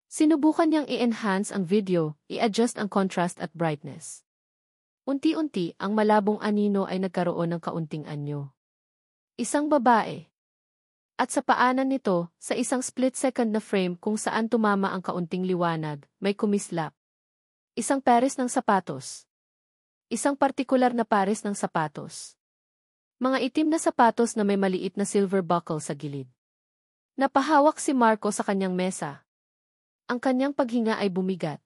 Sinubukan niyang i-enhance ang video, i-adjust ang contrast at brightness. Unti-unti, ang malabong anino ay nagkaroon ng kaunting anyo. Isang babae. At sa paanan nito, sa isang split-second na frame kung saan tumama ang kaunting liwanag, may kumislap. Isang pares ng sapatos. Isang partikular na pares ng sapatos. Mga itim na sapatos na may maliit na silver buckle sa gilid. Napahawak si Marco sa kanyang mesa. Ang kanyang paghinga ay bumigat.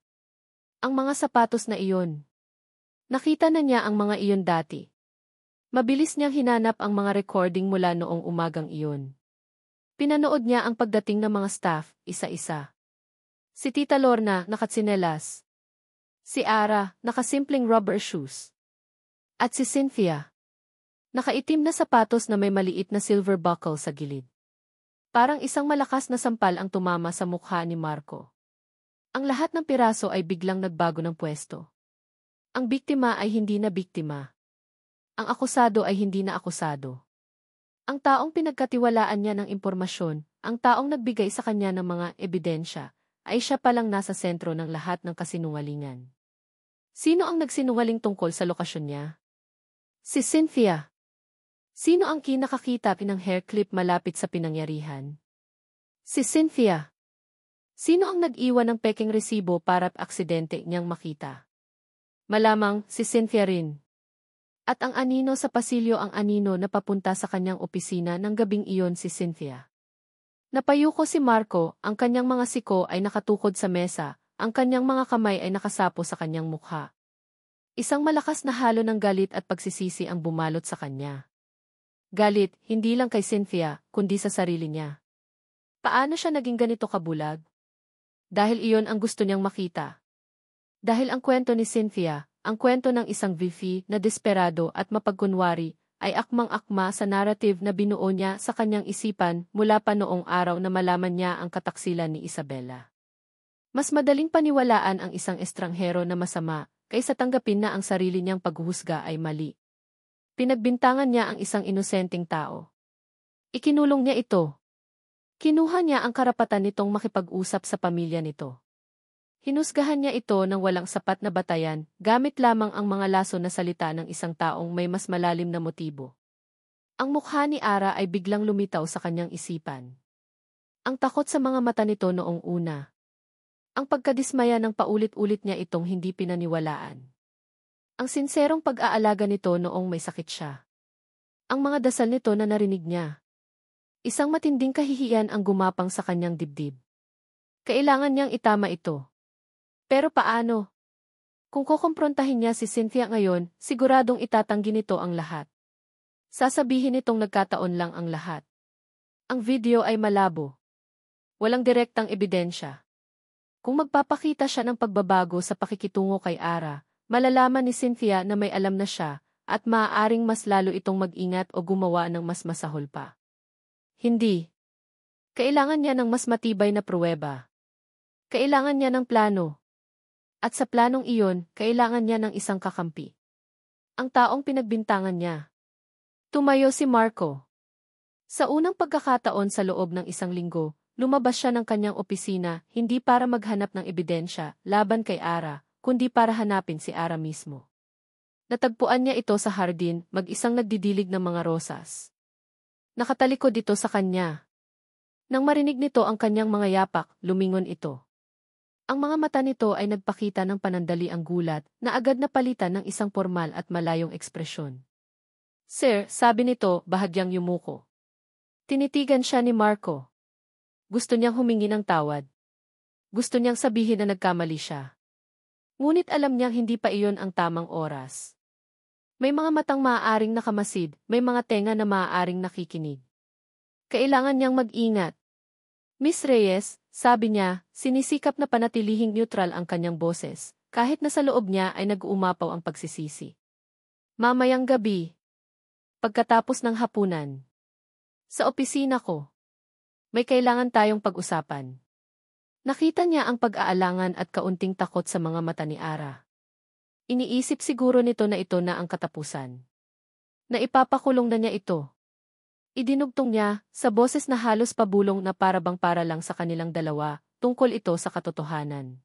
Ang mga sapatos na iyon. Nakita na niya ang mga iyon dati. Mabilis niyang hinanap ang mga recording mula noong umagang iyon. Pinanood niya ang pagdating ng mga staff, isa-isa. Si Tita Lorna, nakatsinelas. Si Ara, nakasimpleng rubber shoes. At si Cynthia. Nakaitim na sapatos na may maliit na silver buckle sa gilid. Parang isang malakas na sampal ang tumama sa mukha ni Marco. Ang lahat ng piraso ay biglang nagbago ng pwesto. Ang biktima ay hindi na biktima. Ang akusado ay hindi na akusado. Ang taong pinagkatiwalaan niya ng impormasyon, ang taong nagbigay sa kanya ng mga ebidensya, ay siya palang nasa sentro ng lahat ng kasinungalingan. Sino ang nagsinungaling tungkol sa lokasyon niya? Si Cynthia. Sino ang kinakakita ng hair clip malapit sa pinangyarihan? Si Cynthia. Sino ang nag-iwan ng peking resibo para aksidente niyang makita? Malamang si Cynthia rin. At ang anino sa pasilyo ang anino na papunta sa kanyang opisina ng gabing iyon si Cynthia. Napayuko si Marco, ang kanyang mga siko ay nakatukod sa mesa, ang kanyang mga kamay ay nakasapo sa kanyang mukha. Isang malakas na halo ng galit at pagsisisi ang bumalot sa kanya. Galit, hindi lang kay Cynthia, kundi sa sarili niya. Paano siya naging ganito kabulag? Dahil iyon ang gusto niyang makita. Dahil ang kwento ni Cynthia, ang kwento ng isang VP na desperado at mapagkunwari, ay akmang-akma sa narrative na binuo niya sa kanyang isipan mula pa noong araw na malaman niya ang kataksilan ni Isabela. Mas madaling paniwalaan ang isang estranghero na masama, kaysa tanggapin na ang sarili niyang paghuhusga ay mali. Pinagbintangan niya ang isang inosenteng tao. Ikinulong niya ito. Kinuha niya ang karapatan nitong makipag-usap sa pamilya nito. Hinusgahan niya ito ng walang sapat na batayan, gamit lamang ang mga laso na salita ng isang taong may mas malalim na motibo. Ang mukha ni Ara ay biglang lumitaw sa kanyang isipan. Ang takot sa mga mata nito noong una. Ang pagkadismaya ng paulit-ulit niya itong hindi pinaniwalaan. Ang sinserong pag-aalaga nito noong may sakit siya. Ang mga dasal nito na narinig niya. Isang matinding kahihiyan ang gumapang sa kanyang dibdib. Kailangan niyang itama ito. Pero paano? Kung kukumprontahin niya si Cynthia ngayon, siguradong itatanggi nito ang lahat. Sasabihin nitong nagkataon lang ang lahat. Ang video ay malabo. Walang direktang ebidensya. Kung magpapakita siya ng pagbabago sa pakikitungo kay Ara, malalaman ni Cynthia na may alam na siya, at maaaring mas lalo itong mag-ingat o gumawa ng mas masahol pa. Hindi. Kailangan niya ng mas matibay na pruweba. Kailangan niya ng plano. At sa planong iyon, kailangan niya ng isang kakampi. Ang taong pinagbintangan niya. Tumayo si Marco. Sa unang pagkakataon sa loob ng isang linggo, lumabas siya ng kanyang opisina, hindi para maghanap ng ebidensya laban kay Ara, kundi para hanapin si Ara mismo. Natagpuan niya ito sa hardin, mag-isang nagdidilig ng mga rosas. Nakatalikod ito sa kanya. Nang marinig nito ang kanyang mga yapak, lumingon ito. Ang mga mata nito ay nagpakita ng panandali ang gulat na agad na palitan ng isang formal at malayong ekspresyon. Sir, sabi nito, bahagyang yumuko. Tinitigan siya ni Marco. Gusto niyang humingi ng tawad. Gusto niyang sabihin na nagkamali siya. Ngunit alam niyang hindi pa iyon ang tamang oras. May mga matang maaaring nakamasid, may mga tenga na maaaring nakikinig. Kailangan niyang mag-ingat. Miss Reyes, sabi niya, sinisikap na panatilihing neutral ang kanyang boses, kahit na sa loob niya ay nag-uumapaw ang pagsisisi. Mamayang gabi. Pagkatapos ng hapunan. Sa opisina ko. May kailangan tayong pag-usapan. Nakita niya ang pag-aalangan at kaunting takot sa mga mata ni Ara. Iniisip siguro nito na ito na ang katapusan. Na ipapakulong na niya ito. Idinugtong niya, sa boses na halos pabulong na para lang sa kanilang dalawa, tungkol ito sa katotohanan.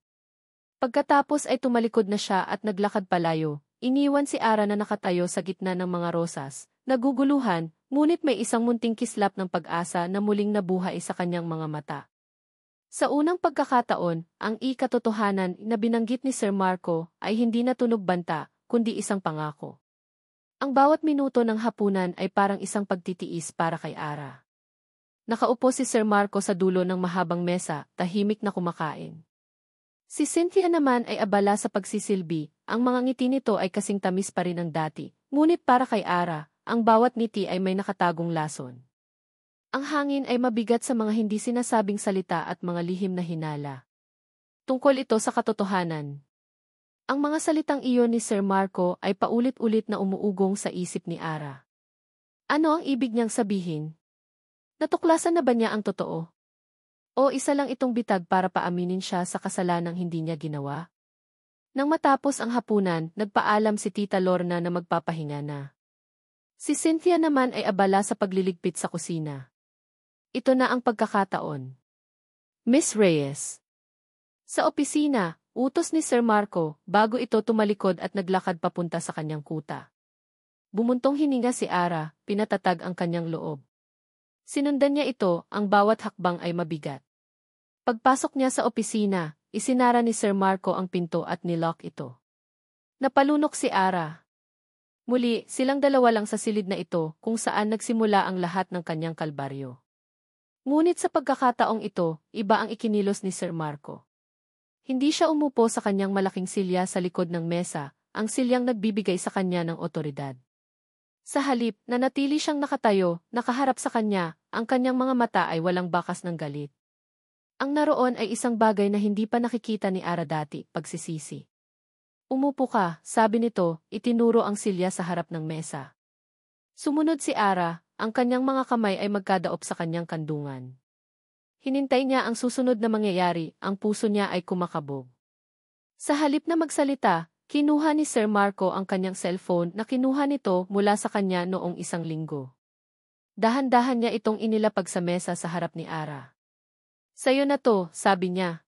Pagkatapos ay tumalikod na siya at naglakad palayo, iniwan si Ara na nakatayo sa gitna ng mga rosas, naguguluhan, ngunit may isang munting kislap ng pag-asa na muling nabuhay sa kanyang mga mata. Sa unang pagkakataon, ang katotohanan na binanggit ni Sir Marco ay hindi na tunog banta, kundi isang pangako. Ang bawat minuto ng hapunan ay parang isang pagtitiis para kay Ara. Nakaupo si Sir Marco sa dulo ng mahabang mesa, tahimik na kumakain. Si Cynthia naman ay abala sa pagsisilbi, ang mga ngiti nito ay kasing tamis pa rin ang dati, ngunit para kay Ara, ang bawat ngiti ay may nakatagong lason. Ang hangin ay mabigat sa mga hindi sinasabing salita at mga lihim na hinala. Tungkol ito sa katotohanan. Ang mga salitang iyon ni Sir Marco ay paulit-ulit na umuugong sa isip ni Ara. Ano ang ibig niyang sabihin? Natuklasan na ba niya ang totoo? O isa lang itong bitag para paaminin siya sa kasalanang hindi niya ginawa? Nang matapos ang hapunan, nagpaalam si Tita Lorna na magpapahinga na. Si Cynthia naman ay abala sa pagliligpit sa kusina. Ito na ang pagkakataon. Miss Reyes. Sa opisina, utos ni Sir Marco bago ito tumalikod at naglakad papunta sa kanyang kuta. Bumuntong hininga si Ara, pinatatag ang kanyang loob. Sinundan niya ito, ang bawat hakbang ay mabigat. Pagpasok niya sa opisina, isinara ni Sir Marco ang pinto at nilock ito. Napalunok si Ara. Muli, silang dalawa lang sa silid na ito kung saan nagsimula ang lahat ng kanyang kalbaryo. Ngunit sa pagkakataong ito, iba ang ikinilos ni Sir Marco. Hindi siya umupo sa kanyang malaking silya sa likod ng mesa, ang silyang nagbibigay sa kanya ng otoridad. Sa halip, nanatili siyang nakatayo, nakaharap sa kanya, ang kanyang mga mata ay walang bakas ng galit. Ang naroon ay isang bagay na hindi pa nakikita ni Ara dati, pagsisisi. Umupo ka, sabi nito, itinuro ang silya sa harap ng mesa. Sumunod si Ara, ang kanyang mga kamay ay magkadaop sa kanyang kandungan. Hinintay niya ang susunod na mangyayari, ang puso niya ay kumakabog. Sa halip na magsalita, kinuha ni Sir Marco ang kanyang cellphone na kinuha nito mula sa kanya noong isang linggo. Dahan-dahan niya itong inilapag sa mesa sa harap ni Ara. Sa'yo na to, sabi niya.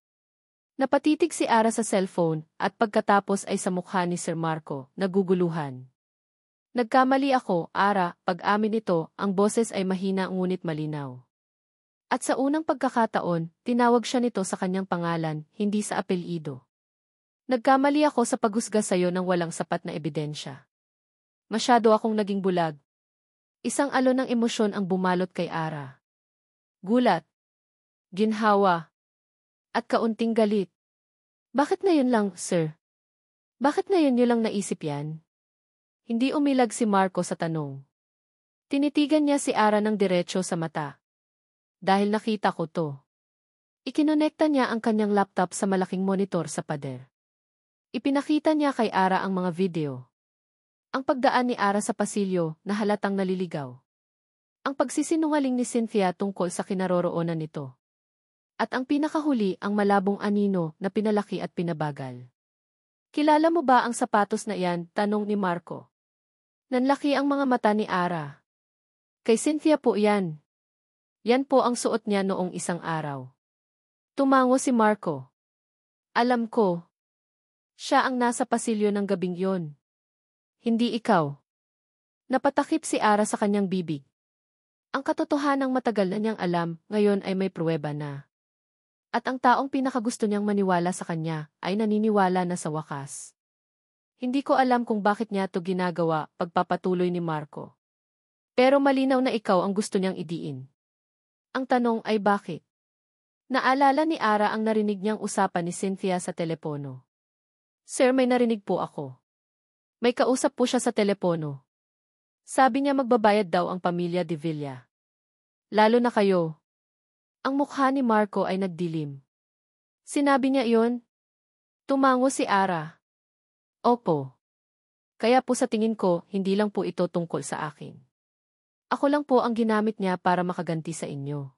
Napatitig si Ara sa cellphone at pagkatapos ay sa mukha ni Sir Marco, naguguluhan. Nagkamali ako, Ara, pag-amin nito, ang boses ay mahina ngunit malinaw. At sa unang pagkakataon, tinawag siya nito sa kanyang pangalan, hindi sa apelyido. Nagkamali ako sa paghusga sa'yo ng walang sapat na ebidensya. Masyado akong naging bulag. Isang alon ng emosyon ang bumalot kay Ara. Gulat, ginhawa, at kaunting galit. Bakit ngayon lang, sir? Bakit ngayon niyo lang naisip yan? Hindi umilag si Marco sa tanong. Tinitigan niya si Ara ng diretso sa mata. Dahil nakita ko to. Ikinonekta niya ang kanyang laptop sa malaking monitor sa pader. Ipinakita niya kay Ara ang mga video. Ang pagdaan ni Ara sa pasilyo na halatang naliligaw. Ang pagsisinungaling ni Cynthia tungkol sa kinaroroonan nito. At ang pinakahuli ang malabong anino na pinalaki at pinabagal. Kilala mo ba ang sapatos na iyan? Tanong ni Marco. Nanlaki ang mga mata ni Ara. Kay Cynthia po yan. Yan po ang suot niya noong isang araw. Tumango si Marco. Alam ko. Siya ang nasa pasilyo ng gabing yon. Hindi ikaw. Napatakip si Ara sa kanyang bibig. Ang katotohanang matagal na niyang alam, ngayon ay may pruweba na. At ang taong pinakagusto niyang maniwala sa kanya, ay naniniwala na sa wakas. Hindi ko alam kung bakit niya to ginagawa, pagpapatuloy ni Marco. Pero malinaw na ikaw ang gusto niyang idiin. Ang tanong ay bakit? Naalala ni Ara ang narinig niyang usapan ni Cynthia sa telepono. Sir, may narinig po ako. May kausap po siya sa telepono. Sabi niya magbabayad daw ang pamilya de Villa. Lalo na kayo. Ang mukha ni Marco ay nagdilim. Sinabi niya iyon? Tumango si Ara. Opo. Kaya po sa tingin ko, hindi lang po ito tungkol sa akin. Ako lang po ang ginamit niya para makaganti sa inyo.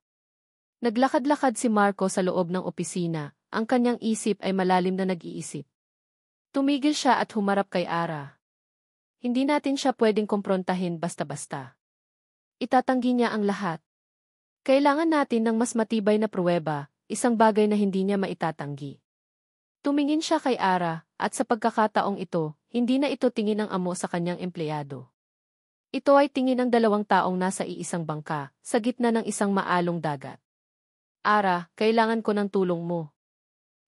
Naglakad-lakad si Marco sa loob ng opisina, ang kanyang isip ay malalim na nag-iisip. Tumigil siya at humarap kay Ara. Hindi natin siya pwedeng kumprontahin basta-basta. Itatanggi niya ang lahat. Kailangan natin ng mas matibay na pruweba, isang bagay na hindi niya maitatanggi. Tumingin siya kay Ara, at sa pagkakataong ito, hindi na ito tingin ng amo sa kanyang empleyado. Ito ay tingin ng dalawang taong nasa iisang bangka, sa gitna ng isang maalong dagat. Ara, kailangan ko ng tulong mo.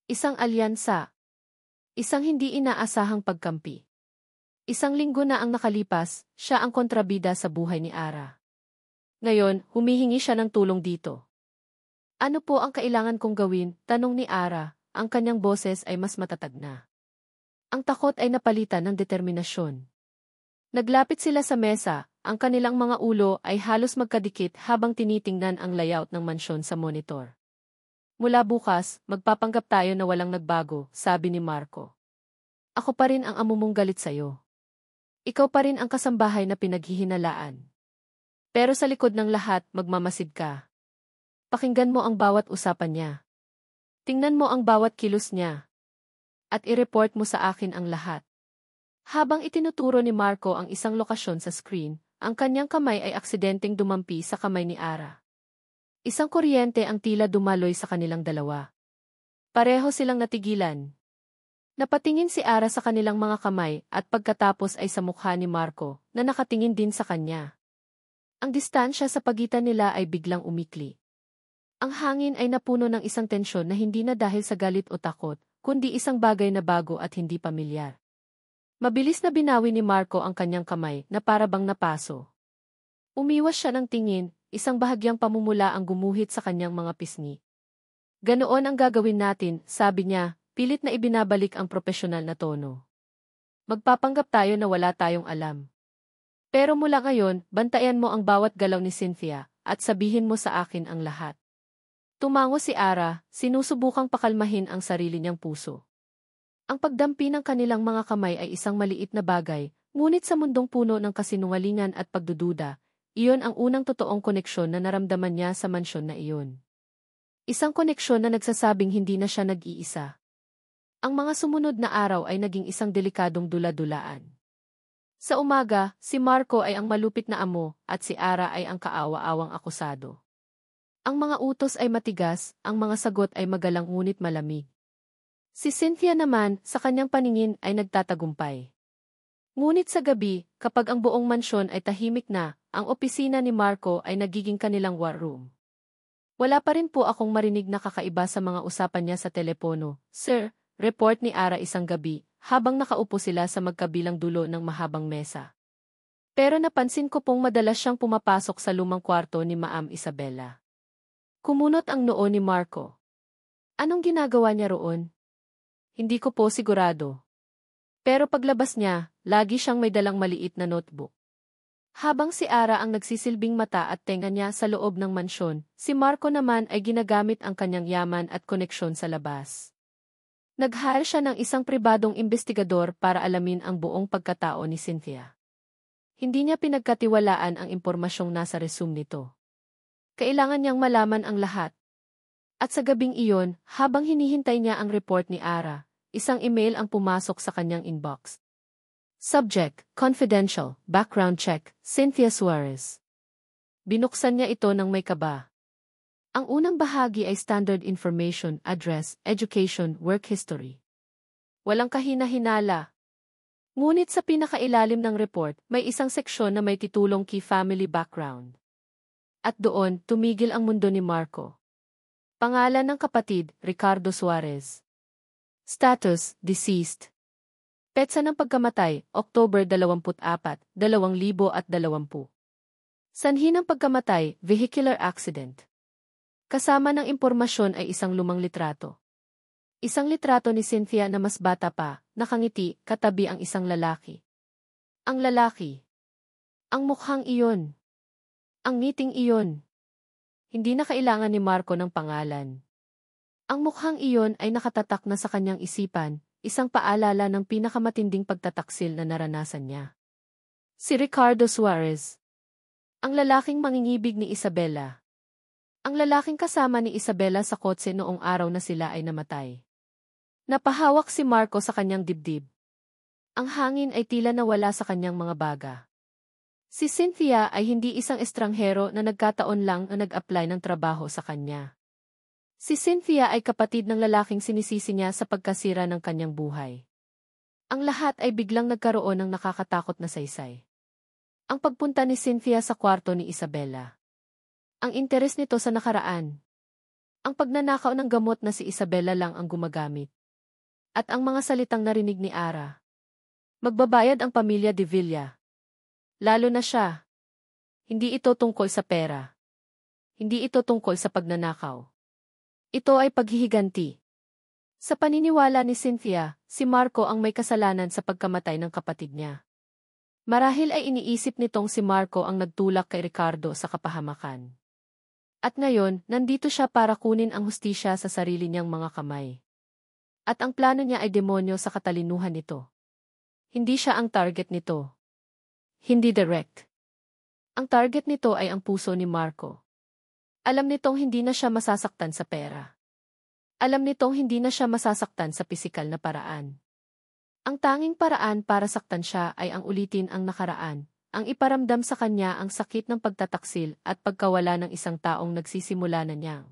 Isang alyansa. Isang hindi inaasahang pagkampi. Isang linggo na ang nakalipas, siya ang kontrabida sa buhay ni Ara. Ngayon, humihingi siya ng tulong dito. Ano po ang kailangan kong gawin? Tanong ni Ara, ang kanyang boses ay mas matatag na. Ang takot ay napalitan ng determinasyon. Naglapit sila sa mesa, ang kanilang mga ulo ay halos magkadikit habang tinitingnan ang layout ng mansyon sa monitor. Mula bukas, magpapanggap tayo na walang nagbago, sabi ni Marco. Ako pa rin ang amo mong galit sa'yo. Ikaw pa rin ang kasambahay na pinaghihinalaan. Pero sa likod ng lahat, magmamasid ka. Pakinggan mo ang bawat usapan niya. Tingnan mo ang bawat kilos niya. At i-report mo sa akin ang lahat. Habang itinuturo ni Marco ang isang lokasyon sa screen, ang kanyang kamay ay aksidenteng dumampi sa kamay ni Ara. Isang kuryente ang tila dumaloy sa kanilang dalawa. Pareho silang natigilan. Napatingin si Ara sa kanilang mga kamay at pagkatapos ay sa mukha ni Marco na nakatingin din sa kanya. Ang distansya sa pagitan nila ay biglang umikli. Ang hangin ay napuno ng isang tensyon na hindi na dahil sa galit o takot, kundi isang bagay na bago at hindi pamilyar. Mabilis na binawi ni Marco ang kanyang kamay na para bang napaso. Umiwas siya ng tingin, isang bahagyang pamumula ang gumuhit sa kanyang mga pisngi. Ganoon ang gagawin natin, sabi niya, pilit na ibinabalik ang propesyonal na tono. Magpapanggap tayo na wala tayong alam. Pero mula ngayon, bantayan mo ang bawat galaw ni Cynthia, at sabihin mo sa akin ang lahat. Tumango si Ara, sinusubukang pakalmahin ang sarili niyang puso. Ang pagdampi ng kanilang mga kamay ay isang maliit na bagay, ngunit sa mundong puno ng kasinungalingan at pagdududa, iyon ang unang totoong koneksyon na naramdaman niya sa mansyon na iyon. Isang koneksyon na nagsasabing hindi na siya nag-iisa. Ang mga sumunod na araw ay naging isang delikadong dula-dulaan. Sa umaga, si Marco ay ang malupit na amo at si Ara ay ang kaawa-awang akusado. Ang mga utos ay matigas, ang mga sagot ay magalang ngunit malamig. Si Cynthia naman, sa kanyang paningin ay nagtatagumpay. Ngunit sa gabi, kapag ang buong mansyon ay tahimik na, ang opisina ni Marco ay nagiging kanilang war room. Wala pa rin po akong marinig na kakaiba sa mga usapan niya sa telepono, Sir, report ni Ara isang gabi, habang nakaupo sila sa magkabilang dulo ng mahabang mesa. Pero napansin ko pong madalas siyang pumapasok sa lumang kwarto ni Ma'am Isabela. Kumunot ang noo ni Marco. Anong ginagawa niya roon? Hindi ko po sigurado. Pero paglabas niya, lagi siyang may dalang maliit na notebook. Habang si Ara ang nagsisilbing mata at tenga niya sa loob ng mansyon, si Marco naman ay ginagamit ang kanyang yaman at koneksyon sa labas. Nag-hire siya ng isang pribadong investigador para alamin ang buong pagkatao ni Cynthia. Hindi niya pinagkatiwalaan ang impormasyong nasa resume nito. Kailangan niyang malaman ang lahat. At sa gabing iyon, habang hinihintay niya ang report ni Ara, isang email ang pumasok sa kanyang inbox. Subject, confidential, background check, Cynthia Suarez. Binuksan niya ito ng may kaba. Ang unang bahagi ay standard information, address, education, work history. Walang kahina-hinala. Ngunit sa pinakailalim ng report, may isang seksyon na may titulong Key Family Background. At doon, tumigil ang mundo ni Marco. Pangalan ng kapatid, Ricardo Suarez. Status, deceased. Petsa ng pagkamatay, October 24, 2020. Sanhi ng pagkamatay, vehicular accident. Kasama ng impormasyon ay isang lumang litrato. Isang litrato ni Cynthia na mas bata pa, nakangiti, katabi ang isang lalaki. Ang lalaki. Ang mukhang iyon. Ang ngiting iyon. Hindi na kailangan ni Marco ng pangalan. Ang mukhang iyon ay nakatatak na sa kanyang isipan, isang paalala ng pinakamatinding pagtataksil na naranasan niya. Si Ricardo Suarez. Ang lalaking mangingibig ni Isabela. Ang lalaking kasama ni Isabela sa kotse noong araw na sila ay namatay. Napahawak si Marco sa kanyang dibdib. Ang hangin ay tila nawala sa kanyang mga baga. Si Cynthia ay hindi isang estranghero na nagkataon lang na nag-apply ng trabaho sa kanya. Si Cynthia ay kapatid ng lalaking sinisisi niya sa pagkasira ng kanyang buhay. Ang lahat ay biglang nagkaroon ng nakakatakot na saysay. Ang pagpunta ni Cynthia sa kwarto ni Isabela. Ang interes nito sa nakaraan. Ang pagnanakaw ng gamot na si Isabela lang ang gumagamit. At ang mga salitang narinig ni Ara. Magbabayad ang pamilya de Villa. Lalo na siya. Hindi ito tungkol sa pera. Hindi ito tungkol sa pagnanakaw. Ito ay paghihiganti. Sa paniniwala ni Cynthia, si Marco ang may kasalanan sa pagkamatay ng kapatid niya. Marahil ay iniisip nitong si Marco ang nagtulak kay Ricardo sa kapahamakan. At ngayon, nandito siya para kunin ang hustisya sa sarili niyang mga kamay. At ang plano niya ay demonyo sa katalinuhan nito. Hindi siya ang target nito. Hindi direct. Ang target nito ay ang puso ni Marco. Alam nitong hindi na siya masasaktan sa pera. Alam nitong hindi na siya masasaktan sa pisikal na paraan. Ang tanging paraan para saktan siya ay ang ulitin ang nakaraan, ang iparamdam sa kanya ang sakit ng pagtataksil at pagkawala ng isang taong nagsisimula na niyang.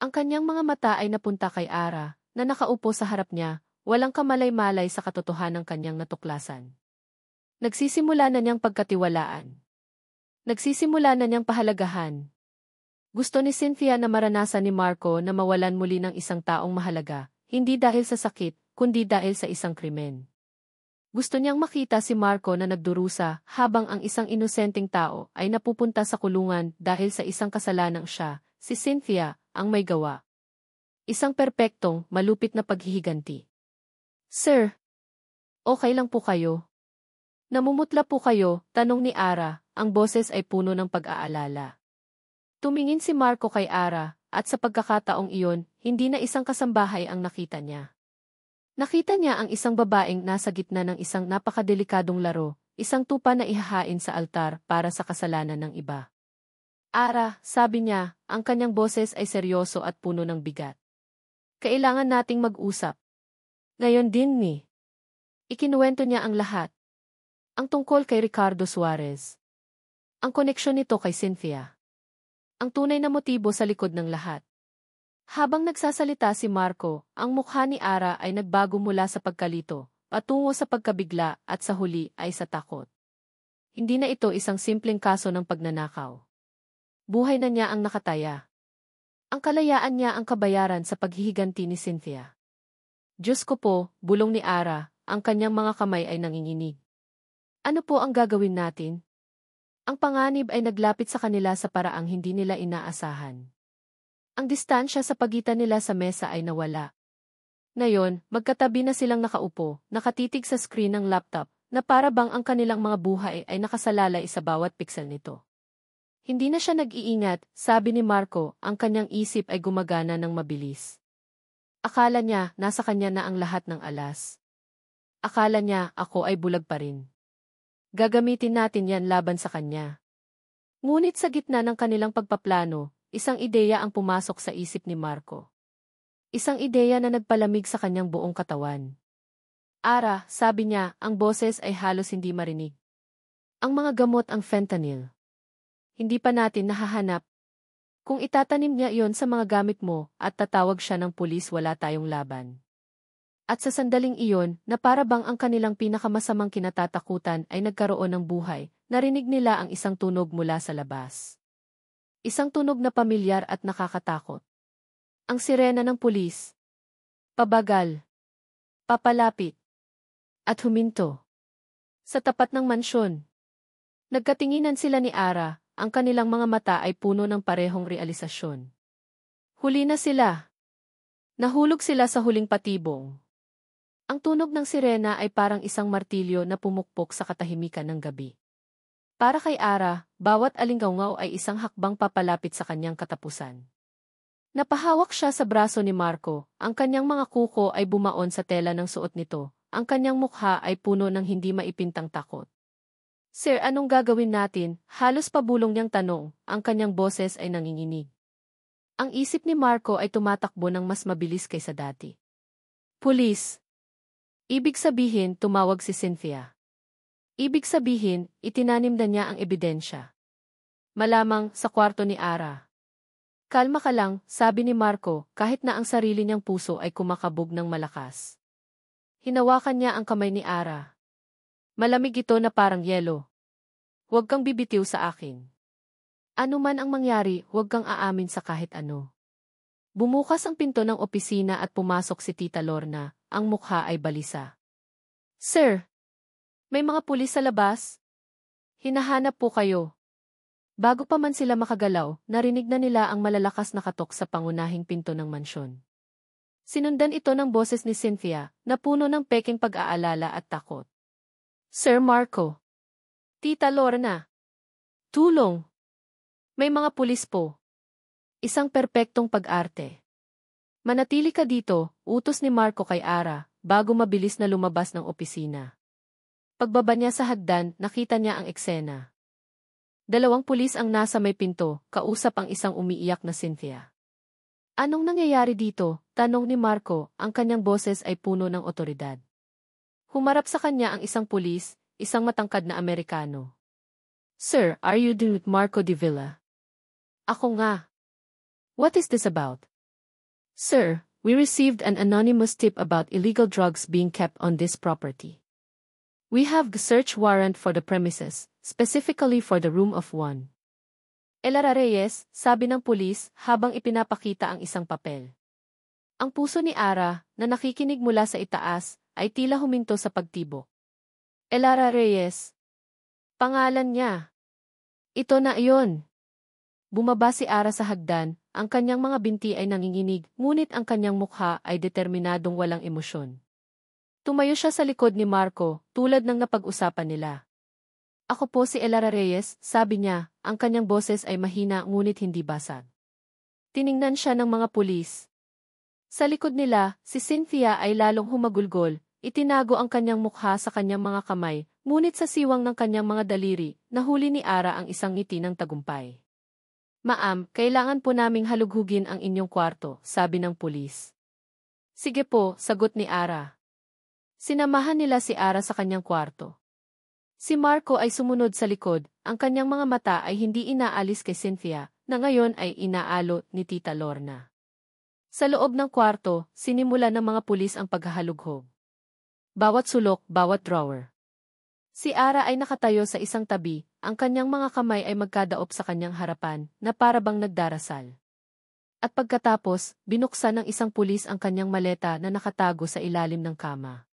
Ang kanyang mga mata ay napunta kay Ara, na nakaupo sa harap niya, walang kamalay-malay sa katotohanan ng kanyang natuklasan. Nagsisimula na niyang pagkatiwalaan. Nagsisimula na niyang pahalagahan. Gusto ni Cynthia na maranasan ni Marco na mawalan muli ng isang taong mahalaga, hindi dahil sa sakit, kundi dahil sa isang krimen. Gusto niyang makita si Marco na nagdurusa habang ang isang inosenteng tao ay napupunta sa kulungan dahil sa isang kasalanang siya, si Cynthia, ang may gawa. Isang perpektong, malupit na paghihiganti. Sir, okay lang po kayo? Namumutla po kayo, tanong ni Ara, ang boses ay puno ng pag-aalala. Tumingin si Marco kay Ara, at sa pagkakataong iyon, hindi na isang kasambahay ang nakita niya. Nakita niya ang isang babaeng nasa gitna ng isang napakadelikadong laro, isang tupa na ihahain sa altar para sa kasalanan ng iba. Ara, sabi niya, ang kanyang boses ay seryoso at puno ng bigat. Kailangan nating mag-usap. Ngayon din ni. Ikinuwento niya ang lahat. Ang tungkol kay Ricardo Suarez. Ang koneksyon nito kay Cynthia. Ang tunay na motibo sa likod ng lahat. Habang nagsasalita si Marco, ang mukha ni Ara ay nagbago mula sa pagkalito, patungo sa pagkabigla at sa huli ay sa takot. Hindi na ito isang simpleng kaso ng pagnanakaw. Buhay na niya ang nakataya. Ang kalayaan niya ang kabayaran sa paghihiganti ni Cynthia. Diyos ko po, bulong ni Ara, ang kanyang mga kamay ay nanginginig. Ano po ang gagawin natin? Ang panganib ay naglapit sa kanila sa paraang hindi nila inaasahan. Ang distansya sa pagitan nila sa mesa ay nawala. Ngayon, magkatabi na silang nakaupo, nakatitig sa screen ng laptop, na para bang ang kanilang mga buhay ay nakasalalay sa bawat pixel nito. Hindi na siya nag-iingat, sabi ni Marco, ang kanyang isip ay gumagana ng mabilis. Akala niya, nasa kanya na ang lahat ng alas. Akala niya, ako ay bulag pa rin. Gagamitin natin yan laban sa kanya. Ngunit sa gitna ng kanilang pagpaplano, isang ideya ang pumasok sa isip ni Marco. Isang ideya na nagpalamig sa kanyang buong katawan. Ara, sabi niya, ang boses ay halos hindi marinig. Ang mga gamot ang fentanyl. Hindi pa natin nahahanap. Kung itatanim niya iyon sa mga gamit mo at tatawag siya ng pulis, wala tayong laban. At sa sandaling iyon, na para bang ang kanilang pinakamasamang kinatatakutan ay nagkaroon ng buhay, narinig nila ang isang tunog mula sa labas. Isang tunog na pamilyar at nakakatakot. Ang sirena ng pulis. Pabagal. Papalapit. At huminto. Sa tapat ng mansyon. Nagkatinginan sila ni Ara, ang kanilang mga mata ay puno ng parehong realisasyon. Huli na sila. Nahulog sila sa huling patibong. Ang tunog ng sirena ay parang isang martilyo na pumukpok sa katahimikan ng gabi. Para kay Ara, bawat alinggaw ay isang hakbang papalapit sa kanyang katapusan. Napahawak siya sa braso ni Marco, ang kanyang mga kuko ay bumaon sa tela ng suot nito, ang kanyang mukha ay puno ng hindi maipintang takot. Sir, anong gagawin natin? Halos pabulong niyang tanong, ang kanyang boses ay nanginginig. Ang isip ni Marco ay tumatakbo ng mas mabilis kaysa dati. Pulis. Ibig sabihin, tumawag si Cynthia. Ibig sabihin, itinanim na niya ang ebidensya. Malamang sa kwarto ni Ara. Kalma ka lang, sabi ni Marco, kahit na ang sarili niyang puso ay kumakabog ng malakas. Hinawakan niya ang kamay ni Ara. Malamig ito na parang yelo. Huwag kang bibitiw sa akin. Ano man ang mangyari, huwag kang aamin sa kahit ano. Bumukas ang pinto ng opisina at pumasok si Tita Lorna, ang mukha ay balisa. Sir, may mga pulis sa labas? Hinahanap po kayo. Bago pa man sila makagalaw, narinig na nila ang malalakas na katok sa pangunahing pinto ng mansyon. Sinundan ito ng boses ni Cynthia, na puno ng peking pag-aalala at takot. Sir Marco. Tita Lorna. Tulong. May mga pulis po. Isang perpektong pag-arte. Manatili ka dito, utos ni Marco kay Ara, bago mabilis na lumabas ng opisina. Pagbaba niya sa hagdan, nakita niya ang eksena. 2 pulis ang nasa may pinto, kausap ang isang umiiyak na Cynthia. Anong nangyayari dito? Tanong ni Marco, ang kanyang boses ay puno ng otoridad. Humarap sa kanya ang isang pulis, isang matangkad na Amerikano. Sir, are you with Marco de Villa? Ako nga. What is this about? Sir, we received an anonymous tip about illegal drugs being kept on this property. We have a search warrant for the premises, specifically for the room of 1. Elara Reyes, sabi ng pulis habang ipinapakita ang isang papel. Ang puso ni Ara, na nakikinig mula sa itaas, ay tila huminto sa pagtibok. Elara Reyes. Pangalan niya. Ito na iyon. Bumaba si Ara sa hagdan, ang kanyang mga binti ay nanginginig, ngunit ang kanyang mukha ay determinadong walang emosyon. Tumayo siya sa likod ni Marco, tulad ng napag-usapan nila. Ako po si Elara Reyes, sabi niya, ang kanyang boses ay mahina ngunit hindi basag. Tiningnan siya ng mga pulis. Sa likod nila, si Cynthia ay lalong humagulgol, itinago ang kanyang mukha sa kanyang mga kamay, ngunit sa siwang ng kanyang mga daliri, nahuli ni Ara ang isang ngiti ng tagumpay. Ma'am, kailangan po naming halughugin ang inyong kwarto, sabi ng pulis. Sige po, sagot ni Ara. Sinamahan nila si Ara sa kanyang kwarto. Si Marco ay sumunod sa likod, ang kanyang mga mata ay hindi inaalis kay Cynthia, na ngayon ay inaalo ni Tita Lorna. Sa loob ng kwarto, sinimula ng mga pulis ang paghahalughog. Bawat sulok, bawat drawer. Si Ara ay nakatayo sa isang tabi, ang kanyang mga kamay ay magkadaop sa kanyang harapan, na para bang nagdarasal. At pagkatapos, binuksan ng isang pulis ang kanyang maleta na nakatago sa ilalim ng kama.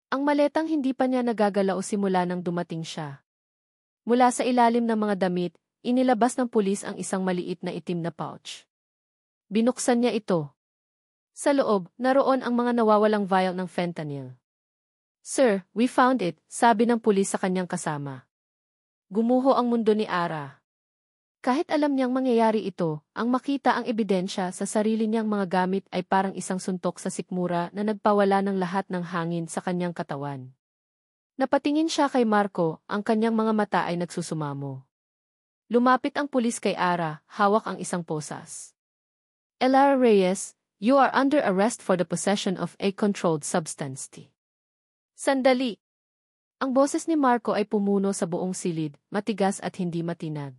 Ang maletang hindi pa niya nagagalaw simula nang dumating siya. Mula sa ilalim ng mga damit, inilabas ng pulis ang isang maliit na itim na pouch. Binuksan niya ito. Sa loob, naroon ang mga nawawalang vial ng fentanyl. Sir, we found it, sabi ng pulis sa kanyang kasama. Gumuho ang mundo ni Ara. Kahit alam niyang mangyayari ito, ang makita ang ebidensya sa sarili niyang mga gamit ay parang isang suntok sa sikmura na nagpawala ng lahat ng hangin sa kanyang katawan. Napatingin siya kay Marco, ang kanyang mga mata ay nagsusumamo. Lumapit ang pulis kay Ara, hawak ang isang posas. Elara Reyes, you are under arrest for the possession of a controlled substance. Sandali! Ang boses ni Marco ay pumuno sa buong silid, matigas at hindi matinag.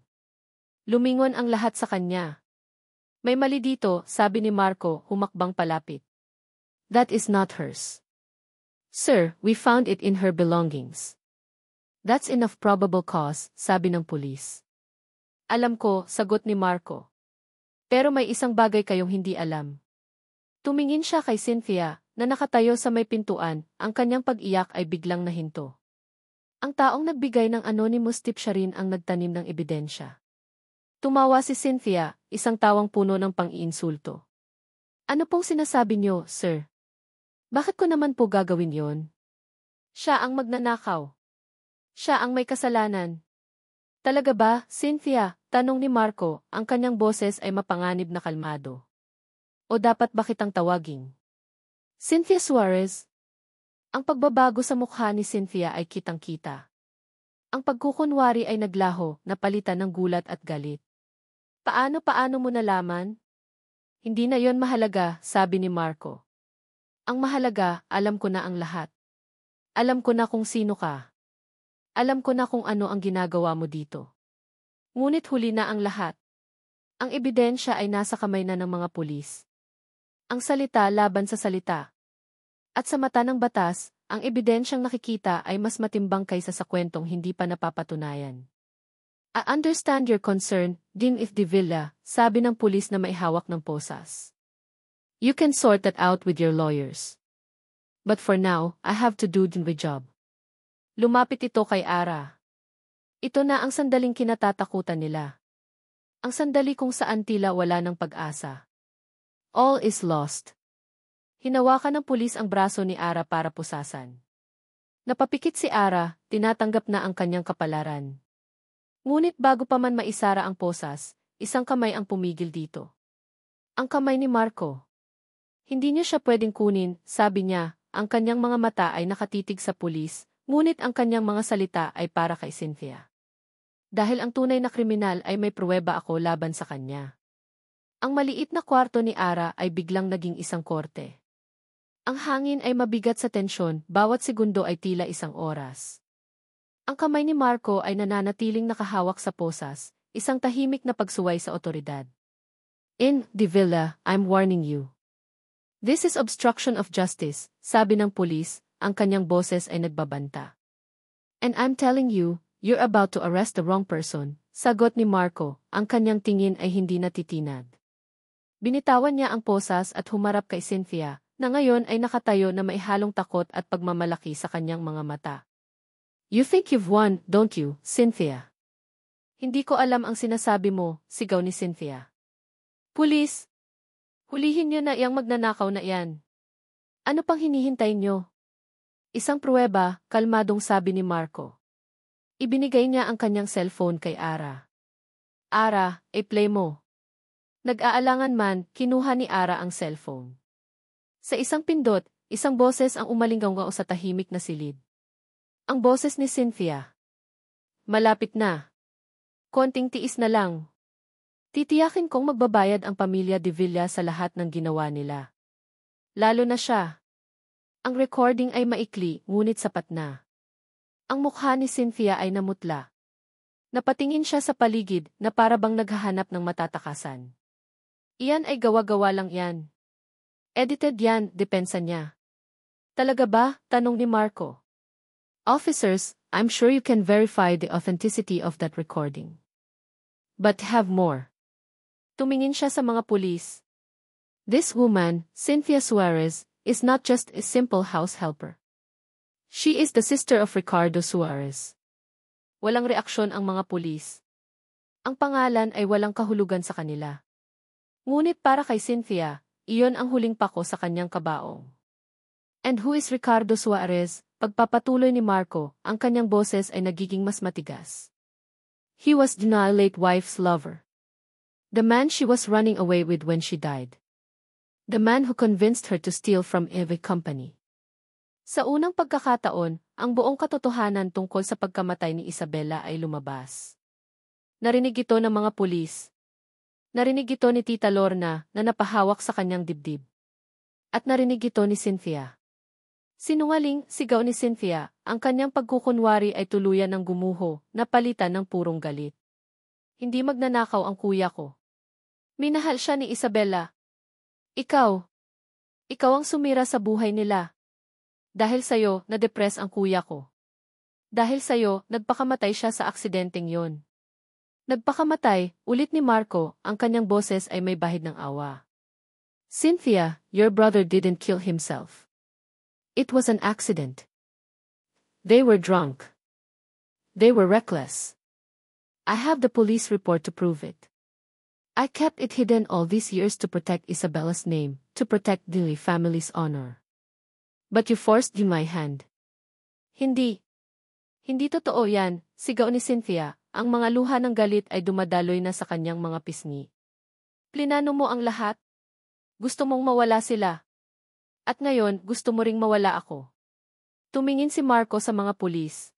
Lumingon ang lahat sa kanya. May mali dito, sabi ni Marco, humakbang palapit. That is not hers. Sir, we found it in her belongings. That's enough probable cause, sabi ng pulis. Alam ko, sagot ni Marco. Pero may isang bagay kayong hindi alam. Tumingin siya kay Cynthia, na nakatayo sa may pintuan, ang kanyang pag-iyak ay biglang nahinto. Ang taong nagbigay ng anonymous tip siya rin ang nagtanim ng ebidensya. Tumawa si Cynthia, isang tawang puno ng pang-iinsulto. Ano pong sinasabi niyo, sir? Bakit ko naman po gagawin yon? Siya ang magnanakaw. Siya ang may kasalanan. Talaga ba, Cynthia? Tanong ni Marco, ang kanyang boses ay mapanganib na kalmado. O dapat ba kitang tawaging? Cynthia Suarez? Ang pagbabago sa mukha ni Cynthia ay kitang-kita. Ang pagkukunwari ay naglaho, napalitan ng gulat at galit. Paano mo nalaman? Hindi na yon mahalaga, sabi ni Marco. Ang mahalaga, alam ko na ang lahat. Alam ko na kung sino ka. Alam ko na kung ano ang ginagawa mo dito. Ngunit huli na ang lahat. Ang ebidensya ay nasa kamay na ng mga pulis. Ang salita laban sa salita. At sa mata ng batas, ang ebidensyang nakikita ay mas matimbang kaysa sa kwentong hindi pa napapatunayan. I understand your concern, Dean F. De Villa, sabi ng pulis na may hawak ng posas. You can sort that out with your lawyers. But for now, I have to do the job. Lumapit ito kay Ara. Ito na ang sandaling kinatatakutan nila. Ang sandali kung saan tila wala ng pag-asa. All is lost. Hinawakan ng pulis ang braso ni Ara para pusasan. Napapikit si Ara, tinatanggap na ang kanyang kapalaran. Ngunit bago pa man maisara ang posas, isang kamay ang pumigil dito. Ang kamay ni Marco. Hindi niya siya pwedeng kunin, sabi niya, ang kanyang mga mata ay nakatitig sa pulis, ngunit ang kanyang mga salita ay para kay Cynthia. Dahil ang tunay na kriminal ay may pruweba ako laban sa kanya. Ang maliit na kwarto ni Ara ay biglang naging isang korte. Ang hangin ay mabigat sa tensyon, bawat segundo ay tila isang oras. Ang kamay ni Marco ay nananatiling nakahawak sa posas, isang tahimik na pagsuway sa otoridad. In De Villa, I'm warning you. This is obstruction of justice, sabi ng pulis, ang kanyang boses ay nagbabanta. And I'm telling you, you're about to arrest the wrong person, sagot ni Marco, ang kanyang tingin ay hindi natitinag. Binitawan niya ang posas at humarap kay Cynthia, na ngayon ay nakatayo na may halong takot at pagmamalaki sa kanyang mga mata. You think you've won, don't you, Cynthia? Hindi ko alam ang sinasabi mo, sigaw ni Cynthia. Pulis! Hulihin niyo na iyang magnanakaw na iyan. Ano pang hinihintay niyo? Isang pruweba, kalmadong sabi ni Marco. Ibinigay niya ang kanyang cellphone kay Ara. Ara, i-play mo. Nag-aalangan man, kinuha ni Ara ang cellphone. Sa isang pindot, isang boses ang umalinggaw sa tahimik na silid. Ang boses ni Cynthia. Malapit na. Konting tiis na lang. Titiyakin kong magbabayad ang pamilya De Villa sa lahat ng ginawa nila. Lalo na siya. Ang recording ay maikli, ngunit sapat na. Ang mukha ni Cynthia ay namutla. Napatingin siya sa paligid na para bang naghahanap ng matatakasan. Iyan ay gawa-gawa lang yan. Edited yan, depensa niya. Talaga ba? Tanong ni Marco. Officers, I'm sure you can verify the authenticity of that recording. But have more. Tumingin siya sa mga pulis. This woman, Cynthia Suarez, is not just a simple house helper. She is the sister of Ricardo Suarez. Walang reaksyon ang mga pulis. Ang pangalan ay walang kahulugan sa kanila. Ngunit para kay Cynthia, iyon ang huling pako sa kanyang kabaong. And who is Ricardo Suarez? Pagpapatuloy ni Marco, ang kanyang boses ay nagiging mas matigas. He was Dina's late wife's lover. The man she was running away with when she died. The man who convinced her to steal from every company. Sa unang pagkakataon, ang buong katotohanan tungkol sa pagkamatay ni Isabela ay lumabas. Narinig ito ng mga pulis. Narinig ito ni Tita Lorna na napahawak sa kanyang dibdib. At narinig ito ni Cynthia. Sinungaling, sigaw ni Cynthia, ang kanyang pagkukunwari ay tuluyan ng gumuho, napalitan ng purong galit. Hindi magnanakaw ang kuya ko. Minahal siya ni Isabela. Ikaw ang sumira sa buhay nila. Dahil sa'yo, na-depress ang kuya ko. Dahil sa'yo, nagpakamatay siya sa aksidenteng yon. Nagpakamatay, ulit ni Marco, ang kanyang boses ay may bahid ng awa. Cynthia, your brother didn't kill himself. It was an accident. They were drunk. They were reckless. I have the police report to prove it. I kept it hidden all these years to protect Isabella's name, to protect the family's honor. But you forced my hand. Hindi. Hindi totoo yan, sigaw ni Cynthia, ang mga luha ng galit ay dumadaloy na sa kanyang mga pisngi. Plinano mo ang lahat? Gusto mong mawala sila. At ngayon, gusto mo ring mawala ako. Tumingin si Marco sa mga pulis.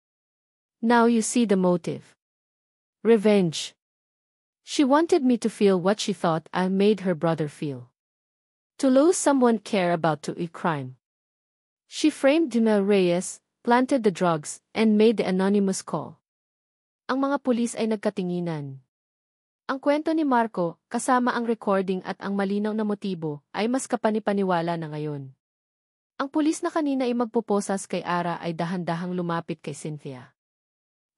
Now you see the motive. Revenge. She wanted me to feel what she thought I made her brother feel. To lose someone care about to a crime. She framed Dina Reyes, planted the drugs, and made the anonymous call. Ang mga pulis ay nagkatinginan. Ang kwento ni Marco, kasama ang recording at ang malinaw na motibo, ay mas kapanipaniwala na ngayon. Ang pulis na kanina ay magpuposas kay Ara ay dahan-dahang lumapit kay Cynthia.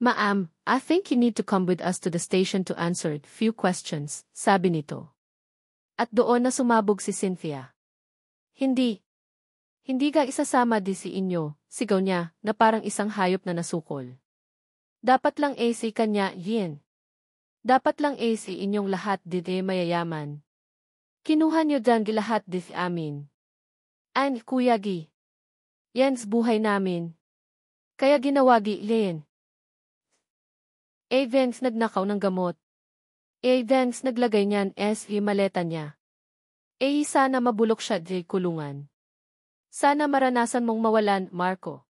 "Ma'am, I think you need to come with us to the station to answer few questions," sabi nito. At doon na sumabog si Cynthia. Hindi. Hindi ka isasama di si inyo, sigaw niya, na parang isang hayop na nasukol. Dapat lang AC kanya, yin. Dapat lang AC inyong lahat dite mayayaman. Kinuha niyo dyan lahat di amin. An, Kuya Gi. Yan's buhay namin. Kaya ginawagi, Len. Vince nagnakaw ng gamot. Vince naglagay niyan maleta niya. Sana mabulok siya di kulungan. Sana maranasan mong mawalan, Marco.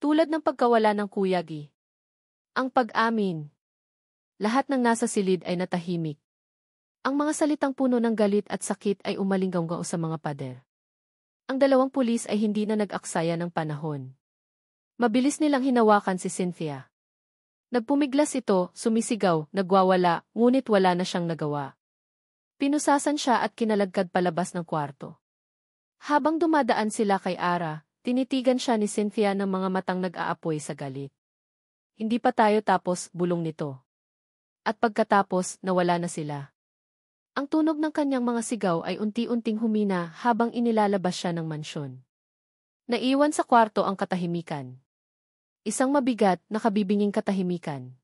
Tulad ng pagkawala ng Kuya Gi. Ang pag-amin. Lahat ng nasa silid ay natahimik. Ang mga salitang puno ng galit at sakit ay umalinggaw sa mga pader. Ang dalawang pulis ay hindi na nag-aksaya ng panahon. Mabilis nilang hinawakan si Cynthia. Nagpumiglas ito, sumisigaw, nagwawala, ngunit wala na siyang nagawa. Pinusasan siya at kinalagkad palabas ng kwarto. Habang dumadaan sila kay Ara, tinitigan siya ni Cynthia ng mga matang nag-aapoy sa galit. Hindi pa tayo tapos, bulong nito. At pagkatapos, nawala na sila. Ang tunog ng kanyang mga sigaw ay unti-unting humina habang inilalabas siya ng mansyon. Naiwan sa kwarto ang katahimikan. Isang mabigat, nakabibinging katahimikan.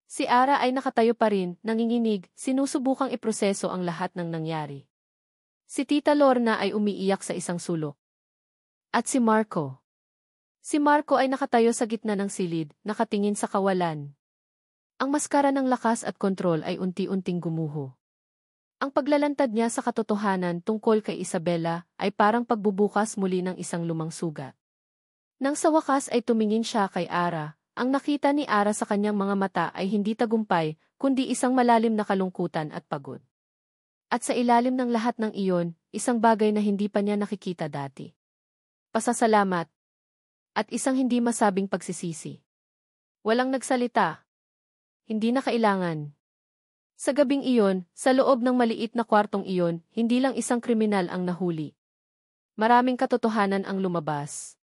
Si Ara ay nakatayo pa rin, nanginginig, sinusubukang iproseso ang lahat ng nangyari. Si Tita Lorna ay umiiyak sa isang sulok. At si Marco. Si Marco ay nakatayo sa gitna ng silid, nakatingin sa kawalan. Ang maskara ng lakas at kontrol ay unti-unting gumuho. Ang paglalantad niya sa katotohanan tungkol kay Isabela ay parang pagbubukas muli ng isang lumang sugat. Nang sa wakas ay tumingin siya kay Ara, ang nakita ni Ara sa kanyang mga mata ay hindi tagumpay, kundi isang malalim na kalungkutan at pagod. At sa ilalim ng lahat ng iyon, isang bagay na hindi pa niya nakikita dati. Pasasalamat. At isang hindi masabing pagsisisi. Walang nagsalita. Hindi na kailangan. Sa gabing iyon, sa loob ng maliit na kwartong iyon, hindi lang isang kriminal ang nahuli. Maraming katotohanan ang lumabas.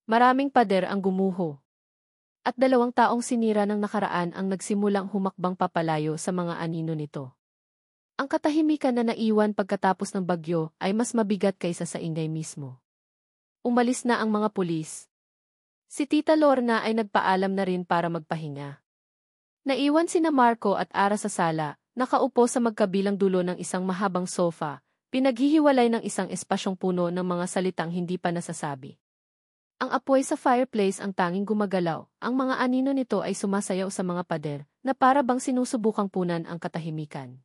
Maraming pader ang gumuho. At 2 taong sinira ng nakaraan ang nagsimulang humakbang papalayo sa mga anino nito. Ang katahimikan na naiwan pagkatapos ng bagyo ay mas mabigat kaysa sa ingay mismo. Umalis na ang mga pulis. Si Tita Lorna ay nagpaalam na rin para magpahinga. Naiwan sina Marco at Ara sa sala, nakaupo sa magkabilang dulo ng isang mahabang sofa, pinaghihiwalay ng isang espasyong puno ng mga salitang hindi pa nasasabi. Ang apoy sa fireplace ang tanging gumagalaw, ang mga anino nito ay sumasayaw sa mga pader, na para bang sinusubukang punan ang katahimikan.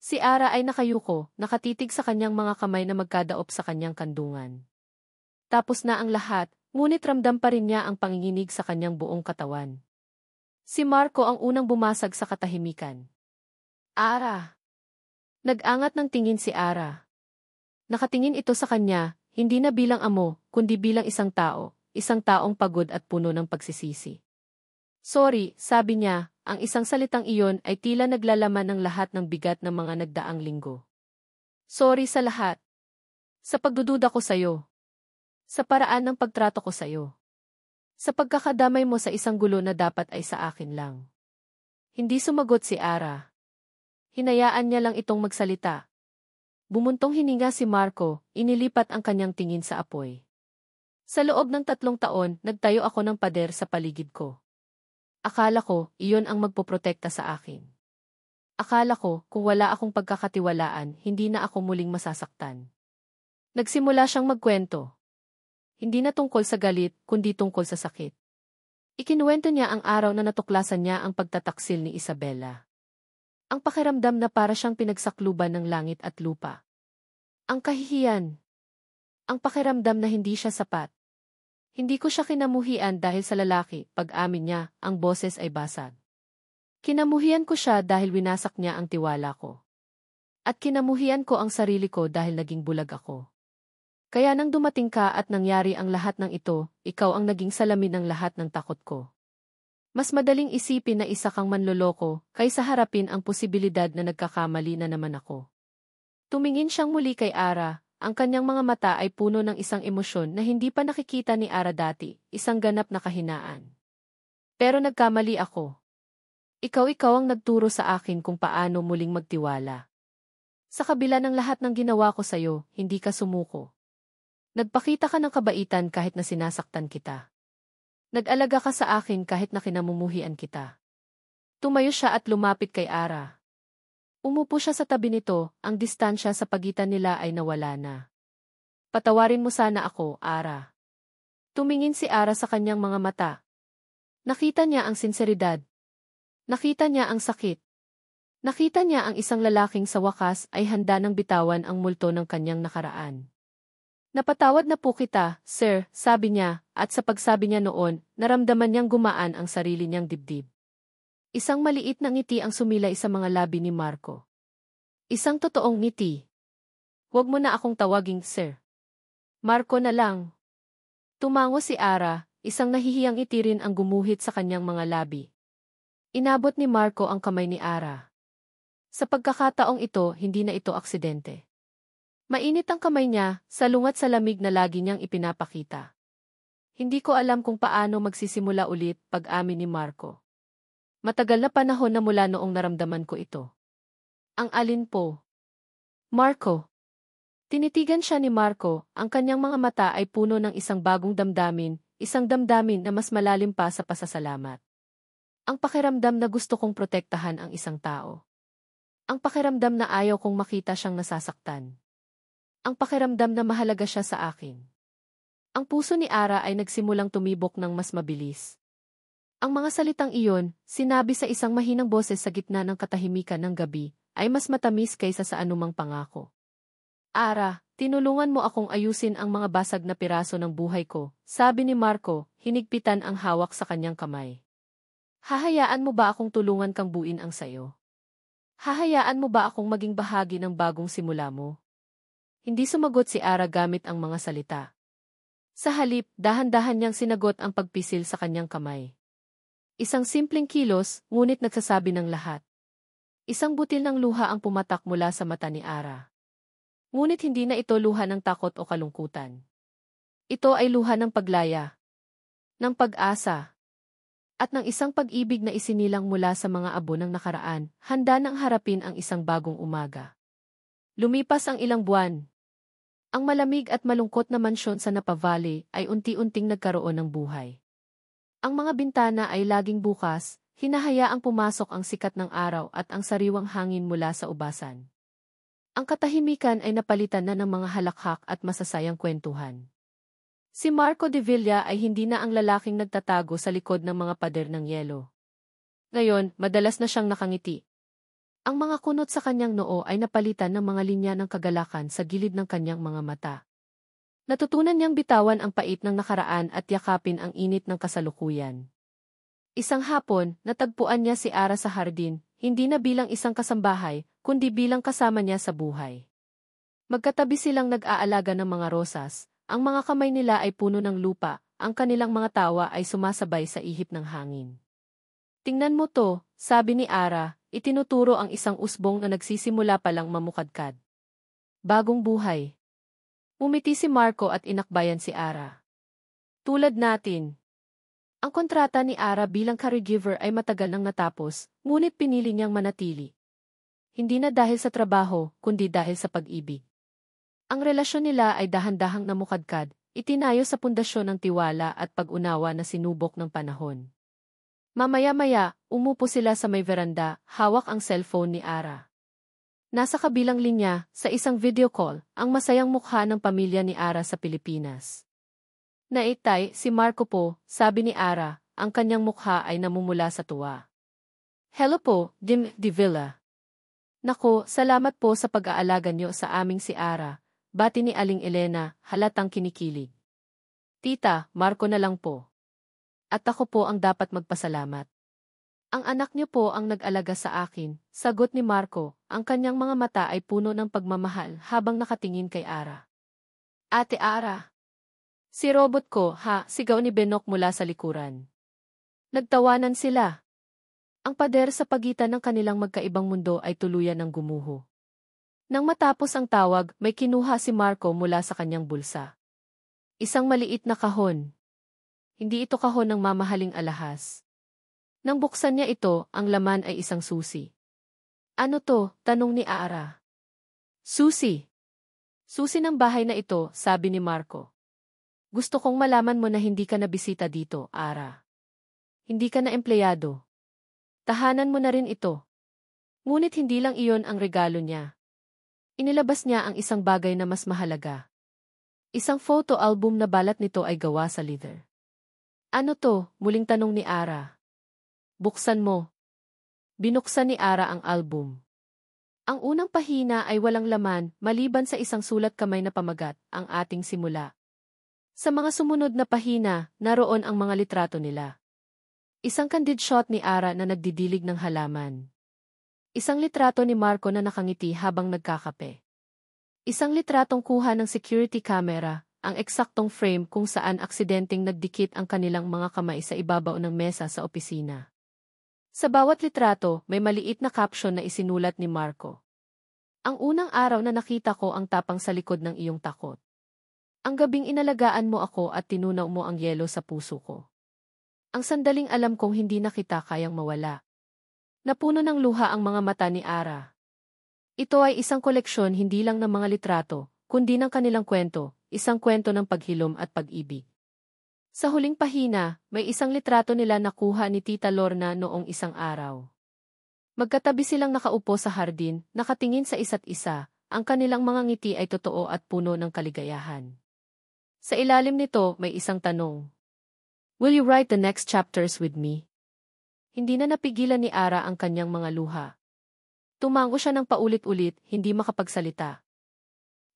Si Ara ay nakayuko, nakatitig sa kanyang mga kamay na magkadaop sa kanyang kandungan. Tapos na ang lahat, ngunit ramdam pa rin niya ang panginginig sa kanyang buong katawan. Si Marco ang unang bumasag sa katahimikan. Ara! Nag-angat ng tingin si Ara. Nakatingin ito sa kanya, hindi na bilang amo, kundi bilang isang taong pagod at puno ng pagsisisi. Sorry, sabi niya, ang isang salitang iyon ay tila naglalaman ng lahat ng bigat ng mga nagdaang linggo. Sorry sa lahat. Sa pagdududa ko sa'yo. Sa paraan ng pagtrato ko sa'yo. Sa pagkakadamay mo sa isang gulo na dapat ay sa akin lang. Hindi sumagot si Ara. Hinayaan niya lang itong magsalita. Bumuntong hininga si Marco, inilipat ang kanyang tingin sa apoy. Sa loob ng 3 taon, nagtayo ako ng pader sa paligid ko. Akala ko, iyon ang magpoprotekta sa akin. Akala ko, kung wala akong pagkakatiwalaan, hindi na ako muling masasaktan. Nagsimula siyang magkwento. Hindi na tungkol sa galit, kundi tungkol sa sakit. Ikinuwento niya ang araw na natuklasan niya ang pagtataksil ni Isabela. Ang pakiramdam na para siyang pinagsakluban ng langit at lupa. Ang kahihiyan. Ang pakiramdam na hindi siya sapat. Hindi ko siya kinamuhian dahil sa lalaki, pag-amin niya, ang boses ay basag. Kinamuhian ko siya dahil winasak niya ang tiwala ko. At kinamuhian ko ang sarili ko dahil naging bulag ako. Kaya nang dumating ka at nangyari ang lahat ng ito, ikaw ang naging salamin ng lahat ng takot ko. Mas madaling isipin na isa kang manloloko kaysa harapin ang posibilidad na nagkakamali na naman ako. Tumingin siyang muli kay Ara, ang kanyang mga mata ay puno ng isang emosyon na hindi pa nakikita ni Ara dati, isang ganap na kahinaan. Pero nagkamali ako. Ikaw ang nagturo sa akin kung paano muling magtiwala. Sa kabila ng lahat ng ginawa ko sa'yo, hindi ka sumuko. Nagpakita ka ng kabaitan kahit na sinasaktan kita. Nag-alaga ka sa akin kahit na kinamumuhian kita. Tumayo siya at lumapit kay Ara. Umupo siya sa tabi nito, ang distansya sa pagitan nila ay nawala na. Patawarin mo sana ako, Ara. Tumingin si Ara sa kanyang mga mata. Nakita niya ang sinseridad. Nakita niya ang sakit. Nakita niya ang isang lalaking sa wakas ay handa ng bitawan ang multo ng kanyang nakaraan. Napatawad na po kita, sir, sabi niya, at sa pagsabi niya noon, naramdaman niyang gumaan ang sarili niyang dibdib. Isang maliit na ngiti ang sumilay sa mga labi ni Marco. Isang totoong ngiti. Huwag mo na akong tawaging sir. Marco na lang. Tumango si Ara, isang nahihiyang ngiti rin ang gumuhit sa kanyang mga labi. Inabot ni Marco ang kamay ni Ara. Sa pagkakataong ito, hindi na ito aksidente. Mainit ang kamay niya, salungat sa lamig na lagi niyang ipinapakita. Hindi ko alam kung paano magsisimula ulit, pag-amin ni Marco. Matagal na panahon na mula noong naramdaman ko ito. Ang alin po? Marco. Tinitigan siya ni Marco, ang kanyang mga mata ay puno ng isang bagong isang damdamin na mas malalim pa sa pasasalamat. Ang pakiramdam na gusto kong protektahan ang isang tao. Ang pakiramdam na ayaw kong makita siyang nasasaktan. Ang pakiramdam na mahalaga siya sa akin. Ang puso ni Ara ay nagsimulang tumibok ng mas mabilis. Ang mga salitang iyon, sinabi sa isang mahinang boses sa gitna ng katahimikan ng gabi, ay mas matamis kaysa sa anumang pangako. Ara, tinulungan mo akong ayusin ang mga basag na piraso ng buhay ko, sabi ni Marco, hinigpitan ang hawak sa kanyang kamay. Hahayaan mo ba akong tulungan kang buuin ang sayo? Hahayaan mo ba akong maging bahagi ng bagong simula mo? Hindi sumagot si Ara gamit ang mga salita. Sa halip, dahan-dahan niyang sinagot ang pagpisil sa kanyang kamay. Isang simpleng kilos, ngunit nagsasabi ng lahat. Isang butil ng luha ang pumatak mula sa mata ni Ara. Ngunit hindi na ito luha ng takot o kalungkutan. Ito ay luha ng paglaya, ng pag-asa, at ng isang pag-ibig na isinilang mula sa mga abo ng nakaraan, handa nang harapin ang isang bagong umaga. Lumipas ang ilang buwan. Ang malamig at malungkot na mansyon sa Napa Valley ay unti-unting nagkaroon ng buhay. Ang mga bintana ay laging bukas, hinahayaang pumasok ang sikat ng araw at ang sariwang hangin mula sa ubasan. Ang katahimikan ay napalitan na ng mga halakhak at masasayang kwentuhan. Si Marco de Villa ay hindi na ang lalaking nagtatago sa likod ng mga pader ng yelo. Ngayon, madalas na siyang nakangiti. Ang mga kunot sa kanyang noo ay napalitan ng mga linya ng kagalakan sa gilid ng kanyang mga mata. Natutunan niyang bitawan ang pait ng nakaraan at yakapin ang init ng kasalukuyan. Isang hapon, natagpuan niya si Ara sa hardin, hindi na bilang isang kasambahay, kundi bilang kasama niya sa buhay. Magkatabi silang nag-aalaga ng mga rosas, ang mga kamay nila ay puno ng lupa, ang kanilang mga tawa ay sumasabay sa ihip ng hangin. Tingnan mo to, sabi ni Ara, itinuturo ang isang usbong na nagsisimula palang mamukadkad. Bagong buhay. Umiti si Marco at inakbayan si Ara. Tulad natin. Ang kontrata ni Ara bilang caregiver ay matagal nang natapos, ngunit pinili niyang manatili. Hindi na dahil sa trabaho, kundi dahil sa pag-ibig. Ang relasyon nila ay dahan-dahang namukadkad, itinayo sa pundasyon ng tiwala at pag-unawa na sinubok ng panahon. Mamaya-maya, umupo sila sa may veranda, hawak ang cellphone ni Ara. Nasa kabilang linya, sa isang video call, ang masayang mukha ng pamilya ni Ara sa Pilipinas. Naitay, si Marco po, sabi ni Ara, ang kanyang mukha ay namumula sa tuwa. Hello po, Dim de Villa. Nako, salamat po sa pag-aalaga niyo sa aming si Ara, bati ni Aling Elena, halatang kinikilig. Tita, Marco na lang po. At ako po ang dapat magpasalamat. Ang anak niyo po ang nag-alaga sa akin, sagot ni Marco, ang kanyang mga mata ay puno ng pagmamahal habang nakatingin kay Ara. Ate Ara. Si robot ko, ha, sigaw ni Benok mula sa likuran. Nagtawanan sila. Ang pader sa pagitan ng kanilang magkaibang mundo ay tuluyan ng gumuho. Nang matapos ang tawag, may kinuha si Marco mula sa kanyang bulsa. Isang maliit na kahon. Hindi ito kahon ng mamahaling alahas. Nang buksan niya ito, ang laman ay isang susi. Ano to? Tanong ni Ara. Susi. Susi ng bahay na ito, sabi ni Marco. Gusto kong malaman mo na hindi ka na bisita dito, Ara. Hindi ka na empleyado. Tahanan mo na rin ito. Ngunit hindi lang iyon ang regalo niya. Inilabas niya ang isang bagay na mas mahalaga. Isang photo album na balat nito ay gawa sa leather. Ano to? Muling tanong ni Ara. Buksan mo. Binuksan ni Ara ang album. Ang unang pahina ay walang laman, maliban sa isang sulat kamay na pamagat, ang ating simula. Sa mga sumunod na pahina, naroon ang mga litrato nila. Isang candid shot ni Ara na nagdidilig ng halaman. Isang litrato ni Marco na nakangiti habang nagkakape. Isang litratong kuha ng security camera, ang eksaktong frame kung saan aksidenteng nagdikit ang kanilang mga kamay sa ibabaw ng mesa sa opisina. Sa bawat litrato, may maliit na caption na isinulat ni Marco. Ang unang araw na nakita ko ang tapang sa likod ng iyong takot. Ang gabing inalagaan mo ako at tinunaw mo ang yelo sa puso ko. Ang sandaling alam kong hindi na kita kayang mawala. Napuno ng luha ang mga mata ni Ara. Ito ay isang koleksyon hindi lang ng mga litrato, kundi ng kanilang kwento, isang kwento ng paghilom at pag-ibig. Sa huling pahina, may isang litrato nila na kuha ni Tita Lorna noong isang araw. Magkatabi silang nakaupo sa hardin, nakatingin sa isa't isa, ang kanilang mga ngiti ay totoo at puno ng kaligayahan. Sa ilalim nito, may isang tanong. Will you write the next chapters with me? Hindi na napigilan ni Ara ang kanyang mga luha. Tumango siya ng paulit-ulit, hindi makapagsalita.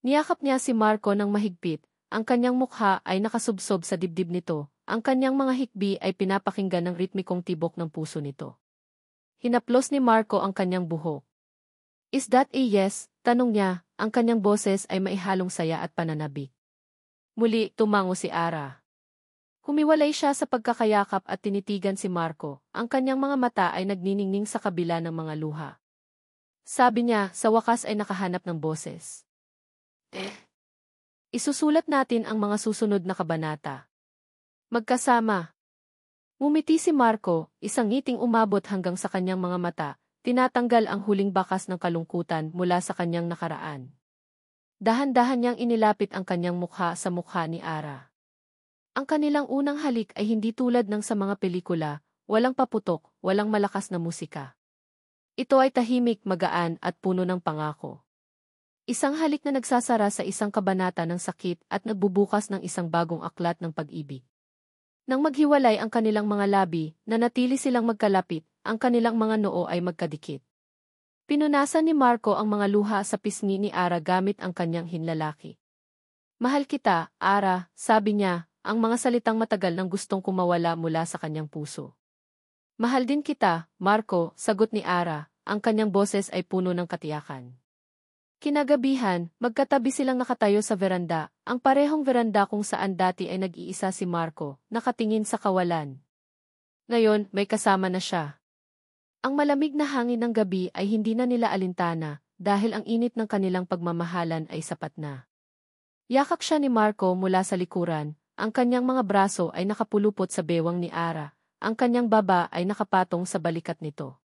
Niyakap niya si Marco ng mahigpit, ang kanyang mukha ay nakasubsob sa dibdib nito, ang kanyang mga hikbi ay pinapakinggan ng ritmikong tibok ng puso nito. Hinaplos ni Marco ang kanyang buhok. Is that a yes? Tanong niya, ang kanyang boses ay maihalong saya at pananabik. Muli, tumango si Ara. Humiwalay siya sa pagkakayakap at tinitigan si Marco, ang kanyang mga mata ay nagniningning sa kabila ng mga luha. Sabi niya, sa wakas ay nakahanap ng boses. Isusulat natin ang mga susunod na kabanata. Magkasama. Ngumiti si Marco, isang ngiting umabot hanggang sa kanyang mga mata, tinatanggal ang huling bakas ng kalungkutan mula sa kanyang nakaraan. Dahan-dahan niyang inilapit ang kanyang mukha sa mukha ni Ara. Ang kanilang unang halik ay hindi tulad ng sa mga pelikula, walang paputok, walang malakas na musika. Ito ay tahimik, magaan at puno ng pangako. Isang halik na nagsasara sa isang kabanata ng sakit at nagbubukas ng isang bagong aklat ng pag-ibig. Nang maghiwalay ang kanilang mga labi, nanatili silang magkalapit, ang kanilang mga noo ay magkadikit. Pinunasan ni Marco ang mga luha sa pisngi ni Ara gamit ang kanyang hinlalaki. Mahal kita, Ara, sabi niya, ang mga salitang matagal nang gustong kumawala mula sa kanyang puso. Mahal din kita, Marco, sagot ni Ara, ang kanyang boses ay puno ng katiyakan. Kinagabihan, magkatabi silang nakatayo sa veranda, ang parehong veranda kung saan dati ay nag-iisa si Marco, nakatingin sa kawalan. Ngayon, may kasama na siya. Ang malamig na hangin ng gabi ay hindi na nila alintana, dahil ang init ng kanilang pagmamahalan ay sapat na. Yakap siya ni Marco mula sa likuran, ang kanyang mga braso ay nakapulupot sa bewang ni Ara, ang kanyang baba ay nakapatong sa balikat nito.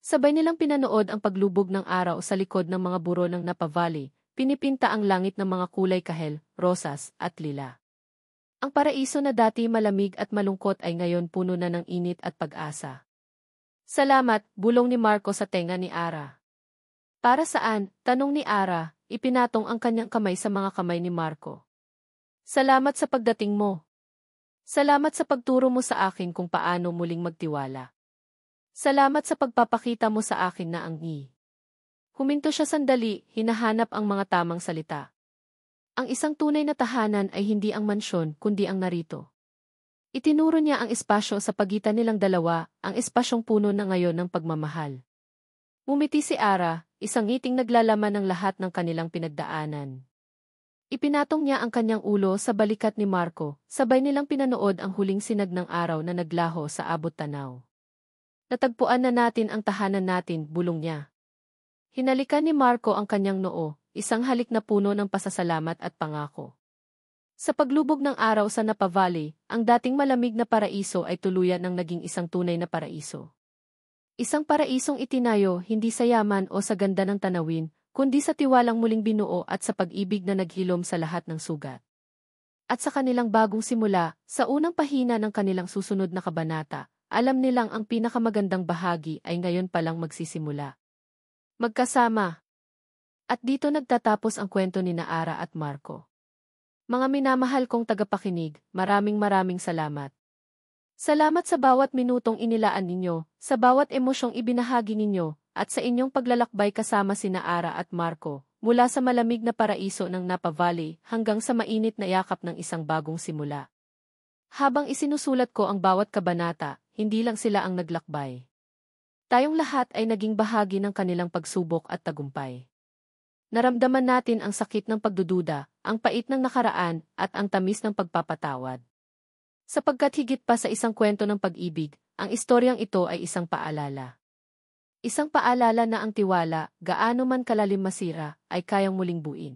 Sabay nilang pinanood ang paglubog ng araw sa likod ng mga buro ng Napa Valley, pinipinta ang langit ng mga kulay kahel, rosas, at lila. Ang paraiso na dati malamig at malungkot ay ngayon puno na ng init at pag-asa. Salamat, bulong ni Marco sa tenga ni Ara. Para saan? Tanong ni Ara, ipinatong ang kanyang kamay sa mga kamay ni Marco. Salamat sa pagdating mo. Salamat sa pagturo mo sa akin kung paano muling magtiwala. Salamat sa pagpapakita mo sa akin na ang Huminto siya sandali, hinahanap ang mga tamang salita. Ang isang tunay na tahanan ay hindi ang mansyon kundi ang narito. Itinuro niya ang espasyo sa pagitan nilang dalawa, ang espasyong puno na ngayon ng pagmamahal. Ngumiti si Ara, isang ngiting naglalaman ng lahat ng kanilang pinagdaanan. Ipinatong niya ang kanyang ulo sa balikat ni Marco, sabay nilang pinanood ang huling sinag ng araw na naglaho sa abot tanaw. Natagpuan na natin ang tahanan natin, bulong niya. Hinalikan ni Marco ang kanyang noo, isang halik na puno ng pasasalamat at pangako. Sa paglubog ng araw sa Napa Valley, ang dating malamig na paraiso ay tuluyan ng naging isang tunay na paraiso. Isang paraisong itinayo hindi sa yaman o sa ganda ng tanawin, kundi sa tiwalang muling binuo at sa pag-ibig na naghilom sa lahat ng sugat. At sa kanilang bagong simula, sa unang pahina ng kanilang susunod na kabanata, alam nilang ang pinakamagandang bahagi ay ngayon palang magsisimula. Magkasama. At dito nagtatapos ang kwento ni Ara at Marco. Mga minamahal kong tagapakinig, maraming salamat. Salamat sa bawat minutong inilaan ninyo, sa bawat emosyong ibinahagi ninyo, at sa inyong paglalakbay kasama sina Ara at Marco, mula sa malamig na paraiso ng Napa Valley hanggang sa mainit na yakap ng isang bagong simula. Habang isinusulat ko ang bawat kabanata, hindi lang sila ang naglakbay. Tayong lahat ay naging bahagi ng kanilang pagsubok at tagumpay. Naramdaman natin ang sakit ng pagdududa, ang pait ng nakaraan, at ang tamis ng pagpapatawad. Sapagkat higit pa sa isang kwento ng pag-ibig, ang istoryang ito ay isang paalala. Isang paalala na ang tiwala, gaano man kalalim masira, ay kayang muling buuin.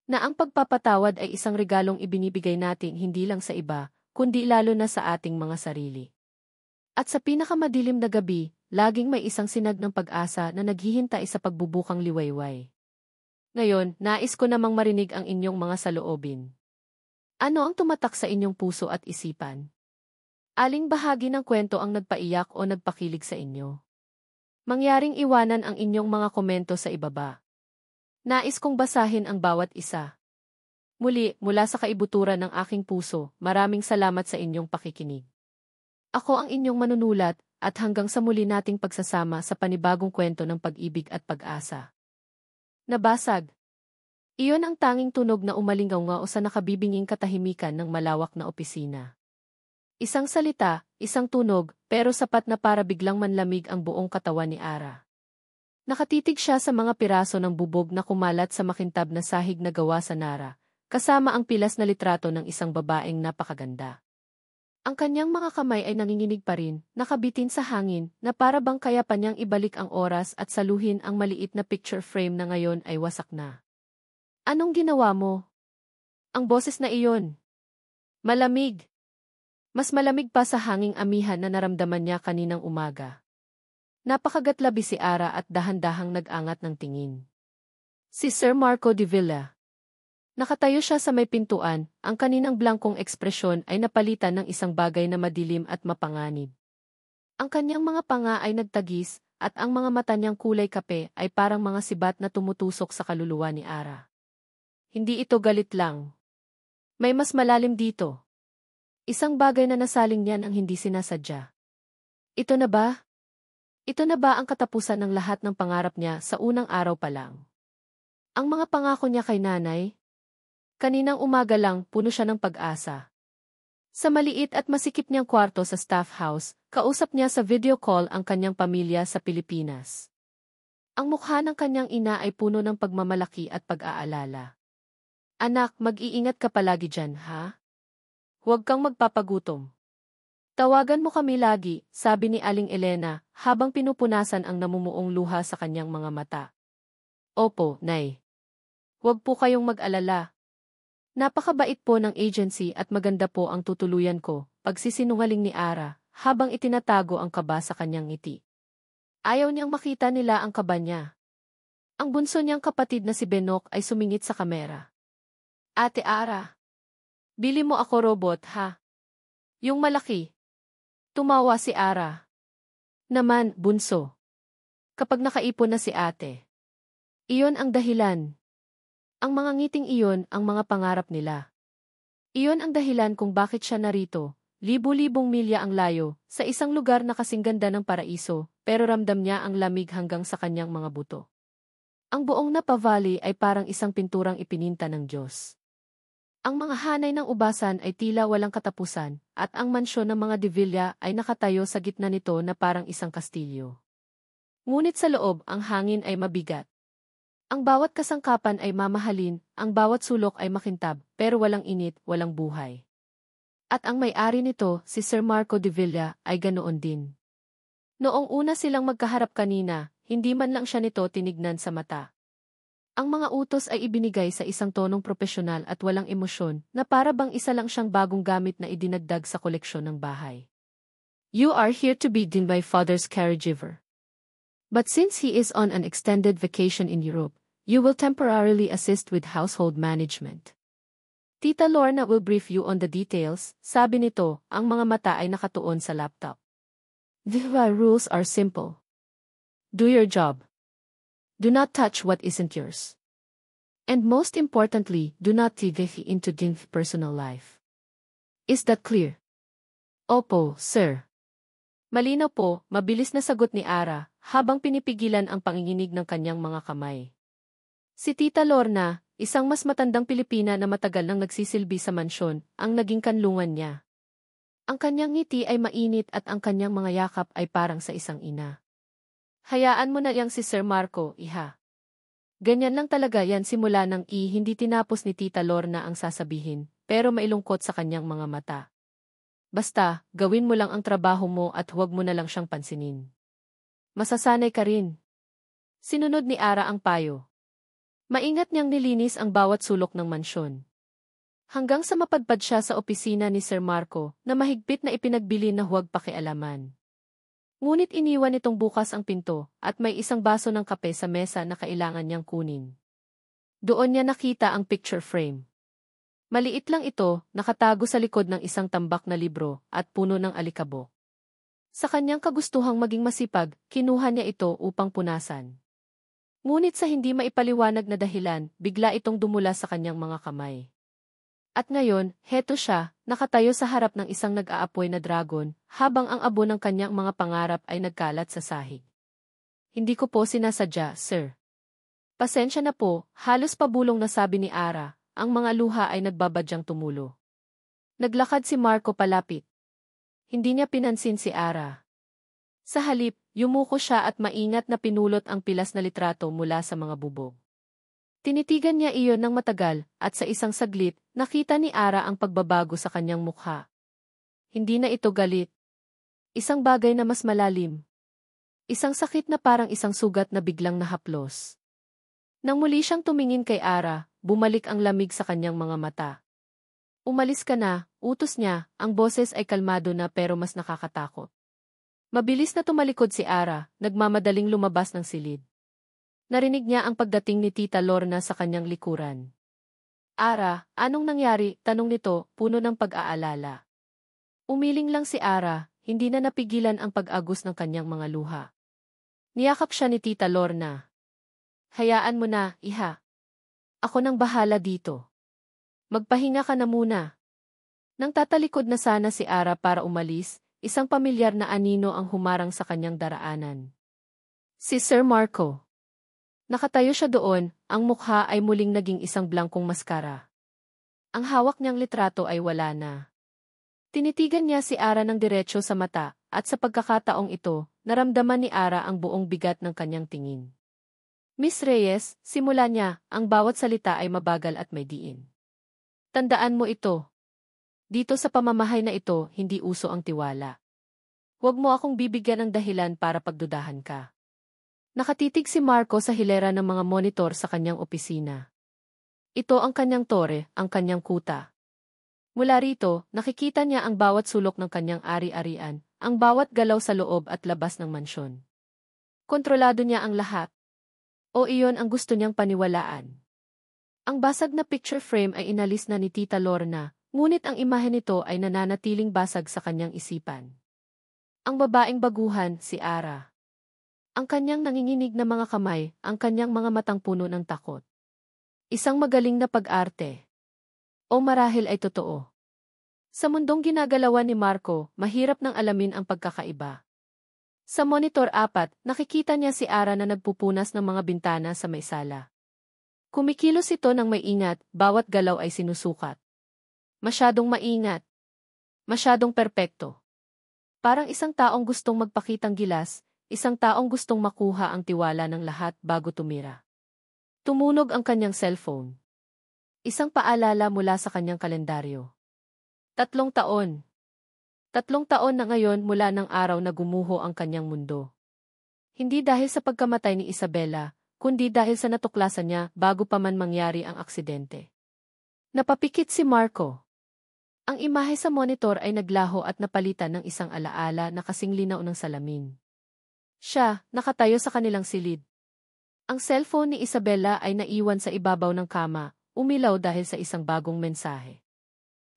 Na ang pagpapatawad ay isang regalong ibinibigay natin hindi lang sa iba, kundi lalo na sa ating mga sarili. At sa pinakamadilim na gabi, laging may isang sinag ng pag-asa na naghihintay sa pagbubukang liwayway. Ngayon, nais ko namang marinig ang inyong mga saloobin. Ano ang tumatak sa inyong puso at isipan? Aling bahagi ng kwento ang nagpaiyak o nagpakilig sa inyo? Mangyaring iwanan ang inyong mga komento sa ibaba. Nais kong basahin ang bawat isa. Muli, mula sa kaibuturan ng aking puso, maraming salamat sa inyong pakikinig. Ako ang inyong manunulat, at hanggang sa muli nating pagsasama sa panibagong kwento ng pag-ibig at pag-asa. Nabasag. Iyon ang tanging tunog na umalingaw sa nakabibinging katahimikan ng malawak na opisina. Isang salita, isang tunog, pero sapat na para biglang manlamig ang buong katawan ni Ara. Nakatitig siya sa mga piraso ng bubog na kumalat sa makintab na sahig na gawa sa Nara, kasama ang pilas na litrato ng isang babaeng napakaganda. Ang kanyang mga kamay ay nanginginig pa rin, nakabitin sa hangin, na para bang kaya pa niyang ibalik ang oras at saluhin ang maliit na picture frame na ngayon ay wasak na. Anong ginawa mo? Ang boses na iyon. Malamig. Mas malamig pa sa hanging amihan na naramdaman niya kaninang umaga. Napakagatlabi si Ara at dahan-dahang nag-angat ng tingin. Si Sir Marco de Villa. Nakatayo siya sa may pintuan, ang kaninang blangkong ekspresyon ay napalitan ng isang bagay na madilim at mapanganib. Ang kanyang mga panga ay nagtagis, at ang mga mata niyang kulay kape ay parang mga sibat na tumutusok sa kaluluwa ni Ara. Hindi ito galit lang. May mas malalim dito. Isang bagay na nasaling niyan ang hindi sinasadya. Ito na ba? Ito na ba ang katapusan ng lahat ng pangarap niya sa unang araw pa lang? Ang mga pangako niya kay nanay? Kaninang umaga lang, puno siya ng pag-asa. Sa maliit at masikip niyang kwarto sa staff house, kausap niya sa video call ang kanyang pamilya sa Pilipinas. Ang mukha ng kanyang ina ay puno ng pagmamalaki at pag-aalala. Anak, mag-iingat ka palagi dyan, ha? Huwag kang magpapagutom. Tawagan mo kami lagi, sabi ni Aling Elena, habang pinupunasan ang namumuong luha sa kanyang mga mata. Opo, Nay. Huwag po kayong mag-alala. Napakabait po ng agency at maganda po ang tutuluyan ko, pagsisinungaling ni Ara, habang itinatago ang kaba sa kanyang ngiti. Ayaw niyang makita nila ang kaba niya. Ang bunso niyang kapatid na si Benok ay sumingit sa kamera. Ate Ara, bili mo ako robot, ha? Yung malaki. Tumawa si Ara. Naman, bunso. Kapag nakaipon na si ate. Iyon ang dahilan. Ang mga ngiting iyon ang mga pangarap nila. Iyon ang dahilan kung bakit siya narito, libu-libong milya ang layo, sa isang lugar na kasing ganda ng paraiso, pero ramdam niya ang lamig hanggang sa kanyang mga buto. Ang buong Napa Valley ay parang isang pinturang ipininta ng Diyos. Ang mga hanay ng ubasan ay tila walang katapusan, at ang mansyon ng mga de Villa ay nakatayo sa gitna nito na parang isang kastilyo. Ngunit sa loob, ang hangin ay mabigat. Ang bawat kasangkapan ay mamahalin, ang bawat sulok ay makintab, pero walang init, walang buhay. At ang may-ari nito, si Sir Marco de Villa, ay ganoon din. Noong una silang magkaharap kanina, hindi man lang siya nito tinignan sa mata. Ang mga utos ay ibinigay sa isang tonong propesyonal at walang emosyon, na para bang isa lang siyang bagong gamit na idinagdag sa koleksyon ng bahay. You are here to be my father's caregiver. But since he is on an extended vacation in Europe, you will temporarily assist with household management. Tita Lorna will brief you on the details, sabi nito, ang mga mata ay nakatuon sa laptop. The rules are simple. Do your job. Do not touch what isn't yours. And most importantly, do not dig into Din's personal life. Is that clear? Opo, sir. Malinaw po, mabilis na sagot ni Ara, habang pinipigilan ang panginginig ng kanyang mga kamay. Si Tita Lorna, isang mas matandang Pilipina na matagal nang nagsisilbi sa mansyon, ang naging kanlungan niya. Ang kanyang ngiti ay mainit at ang kanyang mga yakap ay parang sa isang ina. Hayaan mo na yang si Sir Marco, iha. Ganyan lang talaga yan simula nang hindi tinapos ni Tita Lorna ang sasabihin, pero mailungkot sa kanyang mga mata. Basta, gawin mo lang ang trabaho mo at huwag mo na lang siyang pansinin. Masasanay ka rin. Sinunod ni Ara ang payo. Maingat niyang nilinis ang bawat sulok ng mansyon. Hanggang sa mapadpad siya sa opisina ni Sir Marco na mahigpit na ipinagbili na huwag pakialaman. Ngunit iniwan nitong bukas ang pinto at may isang baso ng kape sa mesa na kailangan niyang kunin. Doon niya nakita ang picture frame. Maliit lang ito, nakatago sa likod ng isang tambak na libro at puno ng alikabok. Sa kanyang kagustuhang maging masipag, kinuha niya ito upang punasan. Ngunit sa hindi maipaliwanag na dahilan, bigla itong dumula sa kanyang mga kamay. At ngayon, heto siya, nakatayo sa harap ng isang nag-aapoy na dragon, habang ang abo ng kanyang mga pangarap ay nagkalat sa sahig. Hindi ko po sinasadya, sir. Pasensya na po, halos pabulong na sabi ni Ara, ang mga luha ay nagbabadyang tumulo. Naglakad si Marco palapit. Hindi niya pinansin si Ara. Sa halip, yumuko siya at maingat na pinulot ang pilas na litrato mula sa mga bubog. Tinitigan niya iyon ng matagal, at sa isang saglit, nakita ni Ara ang pagbabago sa kanyang mukha. Hindi na ito galit. Isang bagay na mas malalim. Isang sakit na parang isang sugat na biglang nahaplos. Nang muli siyang tumingin kay Ara, bumalik ang lamig sa kanyang mga mata. Umalis ka na, utos niya, ang boses ay kalmado na pero mas nakakatakot. Mabilis na tumalikod si Ara, nagmamadaling lumabas ng silid. Narinig niya ang pagdating ni Tita Lorna sa kanyang likuran. Ara, anong nangyari? Tanong nito, puno ng pag-aalala. Umiling lang si Ara, hindi na napigilan ang pag-agos ng kanyang mga luha. Niyakap siya ni Tita Lorna. Hayaan mo na, iha. Ako nang bahala dito. Magpahinga ka na muna. Nang tatalikod na sana si Ara para umalis, isang pamilyar na anino ang humarang sa kanyang daraanan. Si Sir Marco. Nakatayo siya doon, ang mukha ay muling naging isang blangkong maskara. Ang hawak niyang litrato ay wala na. Tinitigan niya si Ara ng diretso sa mata, at sa pagkakataong ito, naramdaman ni Ara ang buong bigat ng kanyang tingin. Miss Reyes, simula niya, ang bawat salita ay mabagal at may diin. Tandaan mo ito. Dito sa pamamahay na ito, hindi uso ang tiwala. Huwag mo akong bibigyan ng dahilan para pagdudahan ka. Nakatitig si Marco sa hilera ng mga monitor sa kanyang opisina. Ito ang kanyang tore, ang kanyang kuta. Mula rito, nakikita niya ang bawat sulok ng kanyang ari-arian, ang bawat galaw sa loob at labas ng mansyon. Kontrolado niya ang lahat. O iyon ang gusto niyang paniwalaan. Ang basag na picture frame ay inalis na ni Tita Lorna, ngunit ang imahe nito ay nananatiling basag sa kanyang isipan. Ang babaeng baguhan, si Ara. Ang kanyang nanginginig na mga kamay, ang kanyang mga matang puno ng takot. Isang magaling na pag-arte. O marahil ay totoo. Sa mundong ginagalawan ni Marco, mahirap nang alamin ang pagkakaiba. Sa monitor 4, nakikita niya si Ara na nagpupunas ng mga bintana sa may sala. Kumikilos ito ng may ingat, bawat galaw ay sinusukat. Masyadong maingat. Masyadong perpekto. Parang isang taong gustong magpakitang gilas, isang taong gustong makuha ang tiwala ng lahat bago tumira. Tumunog ang kanyang cellphone. Isang paalala mula sa kanyang kalendaryo. 3 taon. 3 taon na ngayon mula ng araw na gumuho ang kanyang mundo. Hindi dahil sa pagkamatay ni Isabela, kundi dahil sa natuklasan niya bago pa man mangyari ang aksidente. Napapikit si Marco. Ang imahe sa monitor ay naglaho at napalitan ng isang alaala na kasing linaw ng salamin. Siya, nakatayo sa kanilang silid. Ang cellphone ni Isabela ay naiwan sa ibabaw ng kama, umilaw dahil sa isang bagong mensahe.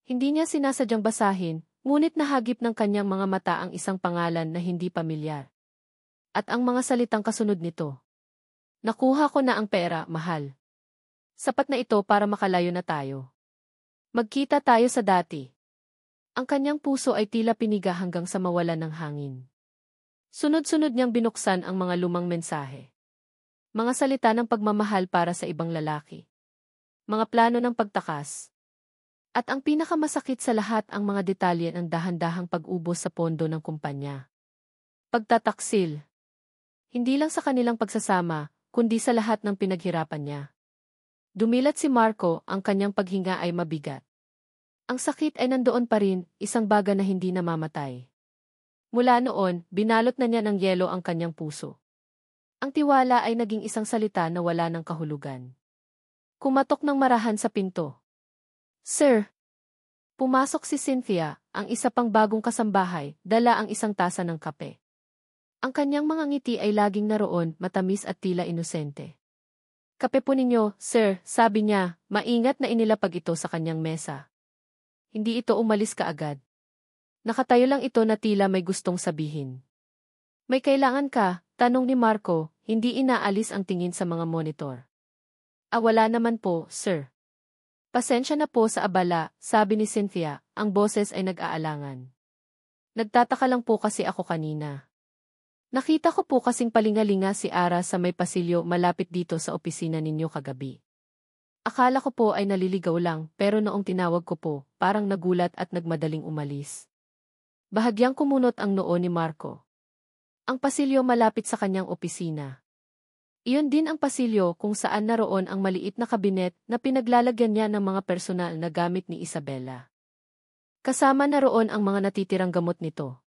Hindi niya sinasadyang basahin, ngunit nahagip ng kanyang mga mata ang isang pangalan na hindi pamilyar. At ang mga salitang kasunod nito. Nakuha ko na ang pera, mahal. Sapat na ito para makalayo na tayo. Magkita tayo sa dati. Ang kanyang puso ay tila piniga hanggang sa mawalan ng hangin. Sunod-sunod niyang binuksan ang mga lumang mensahe. Mga salita ng pagmamahal para sa ibang lalaki. Mga plano ng pagtakas. At ang pinakamasakit sa lahat ang mga detalye ng dahan-dahang pag-ubos sa pondo ng kumpanya. Pagtataksil. Hindi lang sa kanilang pagsasama, kundi sa lahat ng pinaghirapan niya. Dumilat si Marco, ang kanyang paghinga ay mabigat. Ang sakit ay nandoon pa rin, isang baga na hindi namamatay. Mula noon, binalot na niya ng yelo ang kanyang puso. Ang tiwala ay naging isang salita na wala ng kahulugan. Kumatok ng marahan sa pinto. Sir! Pumasok si Cynthia, ang isa pang bagong kasambahay, dala ang isang tasa ng kape. Ang kanyang mga ngiti ay laging naroon, matamis at tila inosente. Kape po ninyo, sir, sabi niya, maingat na inilapag ito sa kanyang mesa. Hindi ito umalis kaagad. Nakatayo lang ito na tila may gustong sabihin. May kailangan ka, tanong ni Marco, hindi inaalis ang tingin sa mga monitor. Wala naman po, sir. Pasensya na po sa abala, sabi ni Cynthia, ang boses ay nag-aalangan. Nagtataka lang po kasi ako kanina. Nakita ko po kasing palingalinga si Ara sa may pasilyo malapit dito sa opisina ninyo kagabi. Akala ko po ay naliligaw lang, pero noong tinawag ko po, parang nagulat at nagmadaling umalis. Bahagyang kumunot ang noo ni Marco. Ang pasilyo malapit sa kanyang opisina. Iyon din ang pasilyo kung saan naroon ang maliit na kabinet na pinaglalagyan niya ng mga personal na gamit ni Isabela. Kasama naroon ang mga natitirang gamot nito.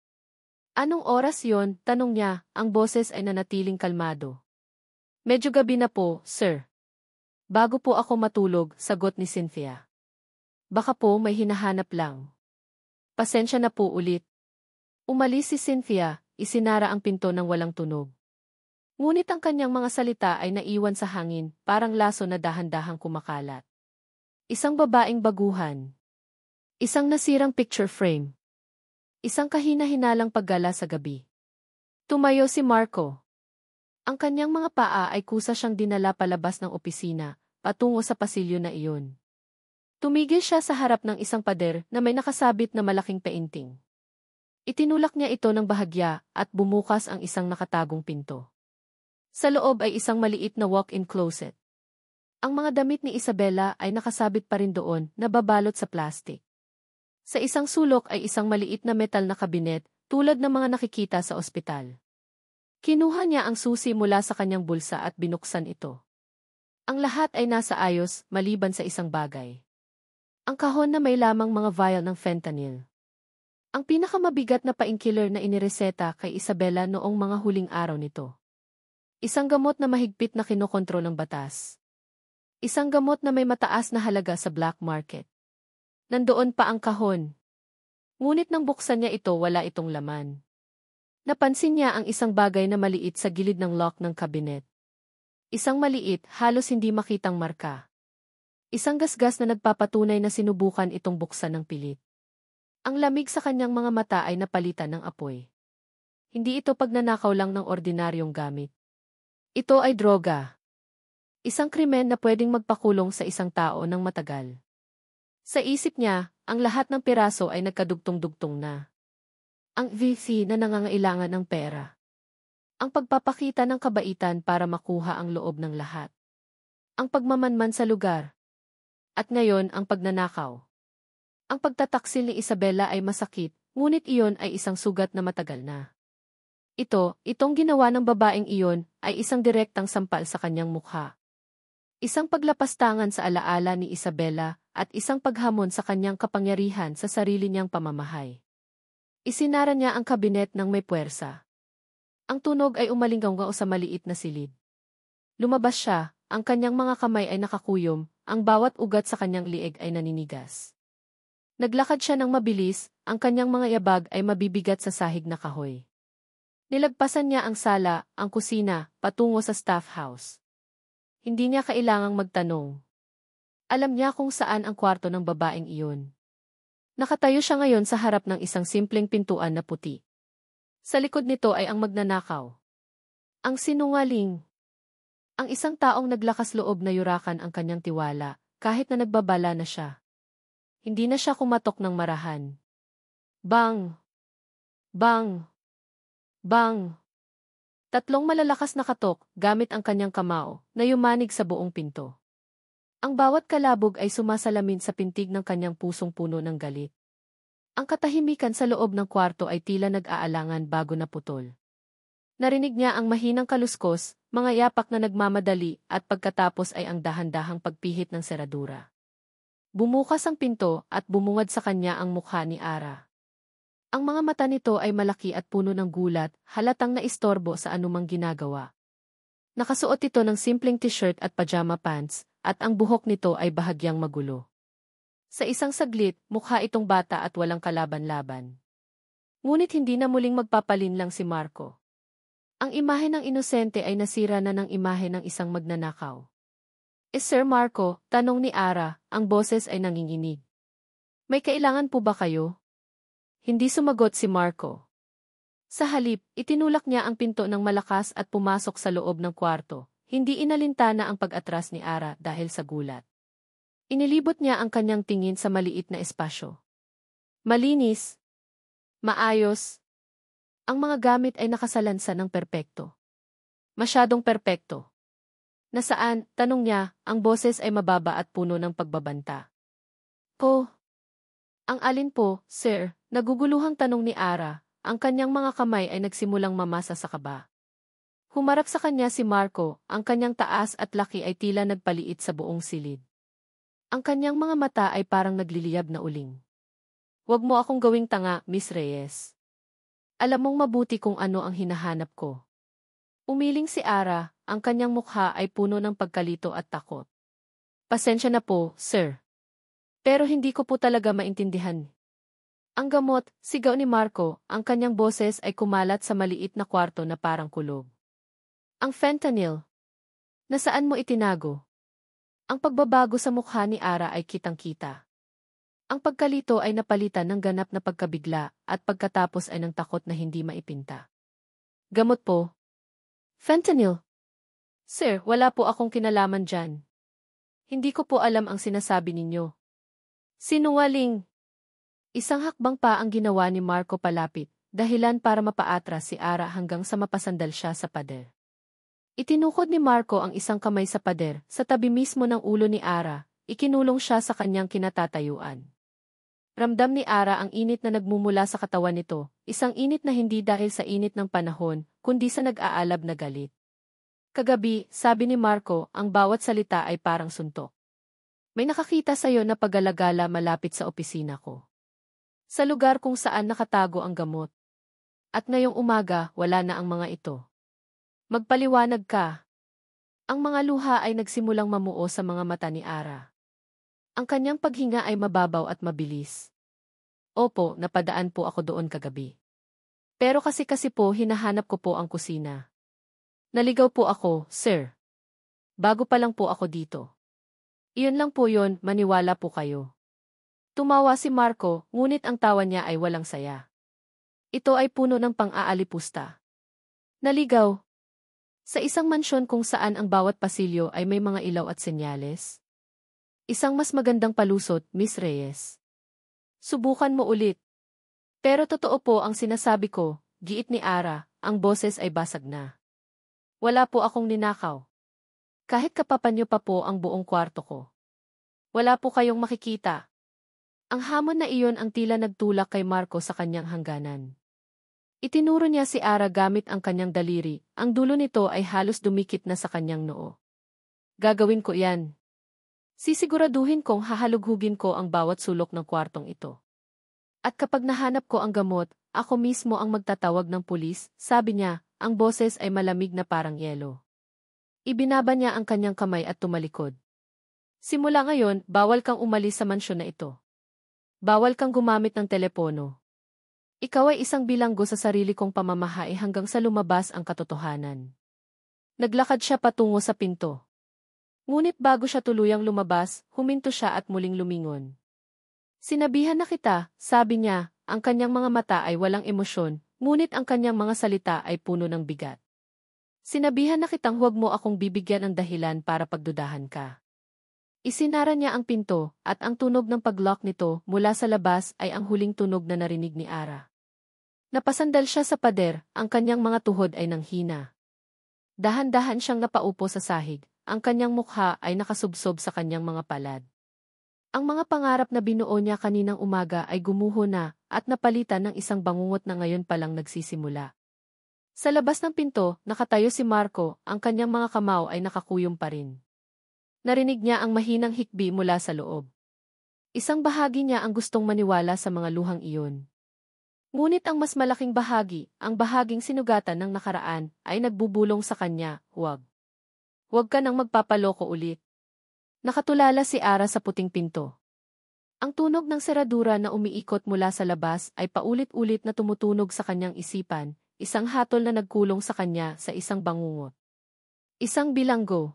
Anong oras yon? Tanong niya, ang boses ay nanatiling kalmado. Medyo gabi na po, sir. Bago po ako matulog, sagot ni Cynthia. Baka po may hinahanap lang. Pasensya na po ulit. Umalis si Cynthia, isinara ang pinto ng walang tunog. Ngunit ang kanyang mga salita ay naiwan sa hangin, parang laso na dahan-dahang kumakalat. Isang babaeng baguhan. Isang nasirang picture frame. Isang kahina-hinalang paggala sa gabi. Tumayo si Marco. Ang kanyang mga paa ay kusa siyang dinala palabas ng opisina, patungo sa pasilyo na iyon. Tumigil siya sa harap ng isang pader na may nakasabit na malaking painting. Itinulak niya ito ng bahagya at bumukas ang isang nakatagong pinto. Sa loob ay isang maliit na walk-in closet. Ang mga damit ni Isabela ay nakasabit pa rin doon, nababalot sa plastik. Sa isang sulok ay isang maliit na metal na kabinet, tulad ng mga nakikita sa ospital. Kinuha niya ang susi mula sa kanyang bulsa at binuksan ito. Ang lahat ay nasa ayos, maliban sa isang bagay. Ang kahon na may lamang mga vial ng fentanyl. Ang pinakamabigat na painkiller na inireseta kay Isabela noong mga huling araw nito. Isang gamot na mahigpit na kinokontrol ng batas. Isang gamot na may mataas na halaga sa black market. Nandoon pa ang kahon. Ngunit nang buksan niya ito, wala itong laman. Napansin niya ang isang bagay na maliit sa gilid ng lock ng kabinet. Isang maliit, halos hindi makitang marka. Isang gasgas na nagpapatunay na sinubukan itong buksan ng pilit. Ang lamig sa kanyang mga mata ay napalitan ng apoy. Hindi ito pagnanakaw lang ng ordinaryong gamit. Ito ay droga. Isang krimen na pwedeng magpakulong sa isang tao ng matagal. Sa isip niya, ang lahat ng piraso ay nagkadugtong-dugtong na. Ang VC na nangangailangan ng pera. Ang pagpapakita ng kabaitan para makuha ang loob ng lahat. Ang pagmamanman sa lugar. At ngayon ang pagnanakaw. Ang pagtataksil ni Isabela ay masakit, ngunit iyon ay isang sugat na matagal na. Itong ginawa ng babaeng iyon ay isang direktang sampal sa kanyang mukha. Isang paglapastangan sa alaala ni Isabela at isang paghamon sa kanyang kapangyarihan sa sarili niyang pamamahay. Isinara niya ang kabinet ng may puwersa. Ang tunog ay umalinggaw sa maliit na silid. Lumabas siya, ang kanyang mga kamay ay nakakuyom, ang bawat ugat sa kanyang lieg ay naninigas. Naglakad siya ng mabilis, ang kanyang mga yabag ay mabibigat sa sahig na kahoy. Nilagpasan niya ang sala, ang kusina, patungo sa staff house. Hindi niya kailangang magtanong. Alam niya kung saan ang kwarto ng babaeng iyon. Nakatayo siya ngayon sa harap ng isang simpleng pintuan na puti. Sa likod nito ay ang magnanakaw. Ang sinungaling. Ang isang taong naglakas loob na yurakan ang kanyang tiwala, kahit na nagbabala na siya. Hindi na siya kumatok ng marahan. Bang! Bang! Bang! Tatlong malalakas na katok gamit ang kanyang kamao na yumanig sa buong pinto. Ang bawat kalabog ay sumasalamin sa pintig ng kanyang pusong puno ng galit. Ang katahimikan sa loob ng kwarto ay tila nag-aalangan bago naputol. Narinig niya ang mahinang kaluskos, mga yapak na nagmamadali at pagkatapos ay ang dahan-dahang pagpihit ng seradura. Bumukas ang pinto at bumungad sa kanya ang mukha ni Ara. Ang mga mata nito ay malaki at puno ng gulat, halatang naistorbo sa anumang ginagawa. Nakasuot ito ng simpleng t-shirt at pajama pants, at ang buhok nito ay bahagyang magulo. Sa isang saglit, mukha itong bata at walang kalaban-laban. Ngunit hindi na muling magpapalinlang si Marco. Ang imahe ng inosente ay nasira na ng imahe ng isang magnanakaw. Sir Marco, tanong ni Ara, ang boses ay nanginginig. May kailangan po ba kayo? Hindi sumagot si Marco. Sa halip, itinulak niya ang pinto ng malakas at pumasok sa loob ng kwarto. Hindi inalintana ang pag-atras ni Ara dahil sa gulat. Inilibot niya ang kanyang tingin sa maliit na espasyo. Malinis. Maayos. Ang mga gamit ay nakasalansa ng perpekto. Masyadong perpekto. Nasaan, tanong niya, ang boses ay mababa at puno ng pagbabanta. Po. Ang alin po, sir? Naguguluhang tanong ni Ara, ang kanyang mga kamay ay nagsimulang mamasa sa kaba. Humarap sa kanya si Marco, ang kanyang taas at laki ay tila nagpaliit sa buong silid. Ang kanyang mga mata ay parang nagliliyab na uling. Huwag mo akong gawing tanga, Miss Reyes. Alam mong mabuti kung ano ang hinahanap ko. Umiling si Ara, ang kanyang mukha ay puno ng pagkalito at takot. Pasensya na po, sir. Pero hindi ko po talaga maintindihan. Ang gamot, sigaw ni Marco, ang kanyang boses ay kumalat sa maliit na kwarto na parang kulog. Ang fentanyl. Nasaan mo itinago? Ang pagbabago sa mukha ni Ara ay kitang-kita. Ang pagkalito ay napalitan ng ganap na pagkabigla at pagkatapos ay ng takot na hindi maipinta. Gamot po. Fentanyl. Sir, wala po akong kinalaman dyan. Hindi ko po alam ang sinasabi ninyo. Sinungaling. Isang hakbang pa ang ginawa ni Marco palapit, dahilan para mapaatras si Ara hanggang sa mapasandal siya sa pader. Itinukod ni Marco ang isang kamay sa pader, sa tabi mismo ng ulo ni Ara, ikinulong siya sa kanyang kinatatayuan. Ramdam ni Ara ang init na nagmumula sa katawan nito, isang init na hindi dahil sa init ng panahon, kundi sa nag-aalab na galit. Kagabi, sabi ni Marco, ang bawat salita ay parang suntok. May nakakita sa'yo na pag-alagala malapit sa opisina ko. Sa lugar kung saan nakatago ang gamot. At ngayong umaga, wala na ang mga ito. Magpaliwanag ka. Ang mga luha ay nagsimulang mamuo sa mga mata ni Ara. Ang kanyang paghinga ay mababaw at mabilis. Opo, napadaan po ako doon kagabi. Pero kasi po hinahanap ko po ang kusina. Naligaw po ako, sir. Bago pa lang po ako dito. Iyon lang po yon, maniwala po kayo. Tumawa si Marco, ngunit ang tawa niya ay walang saya. Ito ay puno ng pang-aalipusta. Naligaw. Sa isang mansyon kung saan ang bawat pasilyo ay may mga ilaw at senyales. Isang mas magandang palusot, Miss Reyes. Subukan mo ulit. Pero totoo po ang sinasabi ko, giit ni Ara, ang boses ay basag na. Wala po akong ninakaw. Kahit kapapanyo pa po ang buong kwarto ko. Wala po kayong makikita. Ang hamon na iyon ang tila nagtulak kay Marco sa kanyang hangganan. Itinuro niya si Ara gamit ang kanyang daliri, ang dulo nito ay halos dumikit na sa kanyang noo. Gagawin ko yan. Sisiguraduhin kong hahalughugin ko ang bawat sulok ng kwartong ito. At kapag nahanap ko ang gamot, ako mismo ang magtatawag ng pulis, sabi niya, ang boses ay malamig na parang yelo. Ibinaba niya ang kanyang kamay at tumalikod. Simula ngayon, bawal kang umalis sa mansyon na ito. Bawal kang gumamit ng telepono. Ikaw ay isang bilanggo sa sarili kong pamamahay hanggang sa lumabas ang katotohanan. Naglakad siya patungo sa pinto. Ngunit bago siya tuluyang lumabas, huminto siya at muling lumingon. Sinabihan na kita, sabi niya, ang kanyang mga mata ay walang emosyon, ngunit ang kanyang mga salita ay puno ng bigat. Sinabihan na kitang huwag mo akong bibigyan ng dahilan para pagdudahan ka. Isinara niya ang pinto, at ang tunog ng pag-lock nito mula sa labas ay ang huling tunog na narinig ni Ara. Napasandal siya sa pader, ang kanyang mga tuhod ay nanghina. Dahan-dahan siyang napaupo sa sahig, ang kanyang mukha ay nakasubsob sa kanyang mga palad. Ang mga pangarap na binuo niya kaninang umaga ay gumuho na, at napalitan ng isang bangungot na ngayon palang nagsisimula. Sa labas ng pinto, nakatayo si Marco, ang kanyang mga kamao ay nakakuyom pa rin. Narinig niya ang mahinang hikbi mula sa loob. Isang bahagi niya ang gustong maniwala sa mga luhang iyon. Ngunit ang mas malaking bahagi, ang bahaging sinugatan ng nakaraan, ay nagbubulong sa kanya, huwag. Huwag ka nang magpapaloko ulit. Nakatulala si Ara sa puting pinto. Ang tunog ng seradura na umiikot mula sa labas ay paulit-ulit na tumutunog sa kanyang isipan, isang hatol na nagkulong sa kanya sa isang bangungot. Isang bilanggo.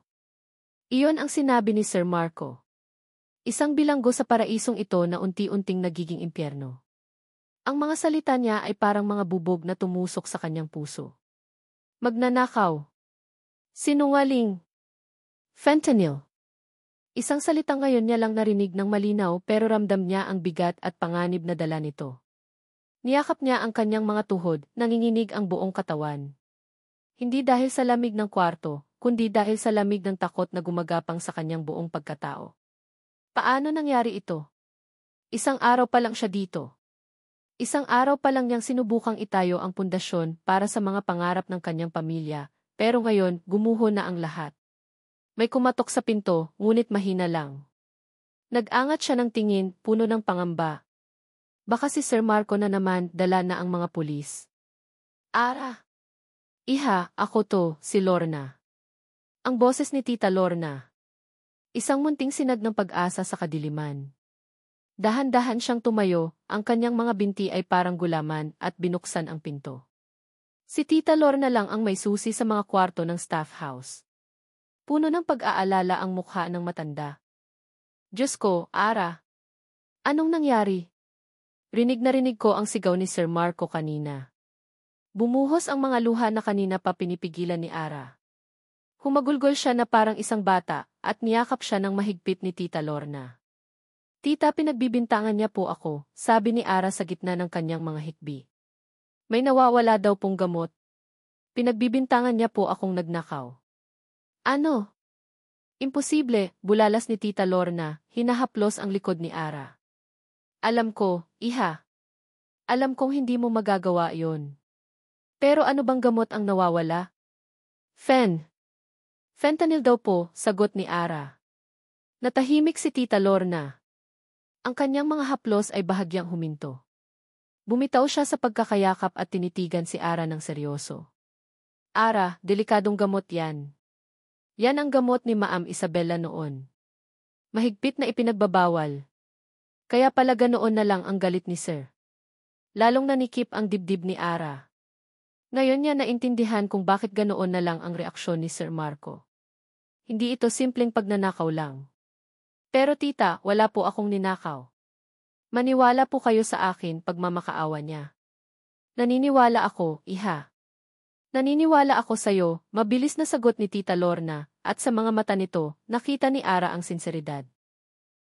Iyon ang sinabi ni Sir Marco. Isang bilanggo sa paraisong ito na unti-unting nagiging impyerno. Ang mga salita niya ay parang mga bubog na tumusok sa kanyang puso. Magnanakaw. Sinungaling. Fentanyl. Isang salita ngayon niya lang narinig ng malinaw pero ramdam niya ang bigat at panganib na dala nito. Niyakap niya ang kanyang mga tuhod, nanginginig ang buong katawan. Hindi dahil sa lamig ng kwarto, kundi dahil sa lamig ng takot na gumagapang sa kanyang buong pagkatao. Paano nangyari ito? Isang araw pa lang siya dito. Isang araw pa lang niyang sinubukang itayo ang pundasyon para sa mga pangarap ng kanyang pamilya, pero ngayon, gumuho na ang lahat. May kumatok sa pinto, ngunit mahina lang. Nag-angat siya ng tingin, puno ng pangamba. Baka si Sir Marco na naman, dala na ang mga pulis. Ara! Iha, ako to, si Lorna. Ang boses ni Tita Lorna. Isang munting sinag ng pag-asa sa kadiliman. Dahan-dahan siyang tumayo, ang kanyang mga binti ay parang gulaman at binuksan ang pinto. Si Tita Lorna lang ang may susi sa mga kwarto ng staff house. Puno ng pag-aalala ang mukha ng matanda. Diyos ko, Ara! Anong nangyari? Rinig ko ang sigaw ni Sir Marco kanina. Bumuhos ang mga luha na kanina pa pinipigilan ni Ara. Humagulgol siya na parang isang bata, at niyakap siya ng mahigpit ni Tita Lorna. Tita, pinagbibintangan niya po ako, sabi ni Ara sa gitna ng kanyang mga hikbi. May nawawala daw pong gamot. Pinagbibintangan niya po akong nagnakaw. Ano? Imposible, bulalas ni Tita Lorna, hinahaplos ang likod ni Ara. Alam ko, iha. Alam kong hindi mo magagawa yon. Pero ano bang gamot ang nawawala? Fentanyl daw po, sagot ni Ara. Natahimik si Tita Lorna. Ang kanyang mga haplos ay bahagyang huminto. Bumitaw siya sa pagkakayakap at tinitigan si Ara ng seryoso. Ara, delikadong gamot yan. Yan ang gamot ni Ma'am Isabella noon. Mahigpit na ipinagbabawal. Kaya pala ganoon na lang ang galit ni Sir. Lalong nanikip ang dibdib ni Ara. Ngayon niya naintindihan kung bakit ganoon na lang ang reaksyon ni Sir Marco. Hindi ito simpleng pagnanakaw lang. Pero tita, wala po akong ninakaw. Maniwala po kayo sa akin pag mamakaawa niya. Naniniwala ako, iha. Naniniwala ako sa'yo, mabilis na sagot ni Tita Lorna, at sa mga mata nito, nakita ni Ara ang sinseridad.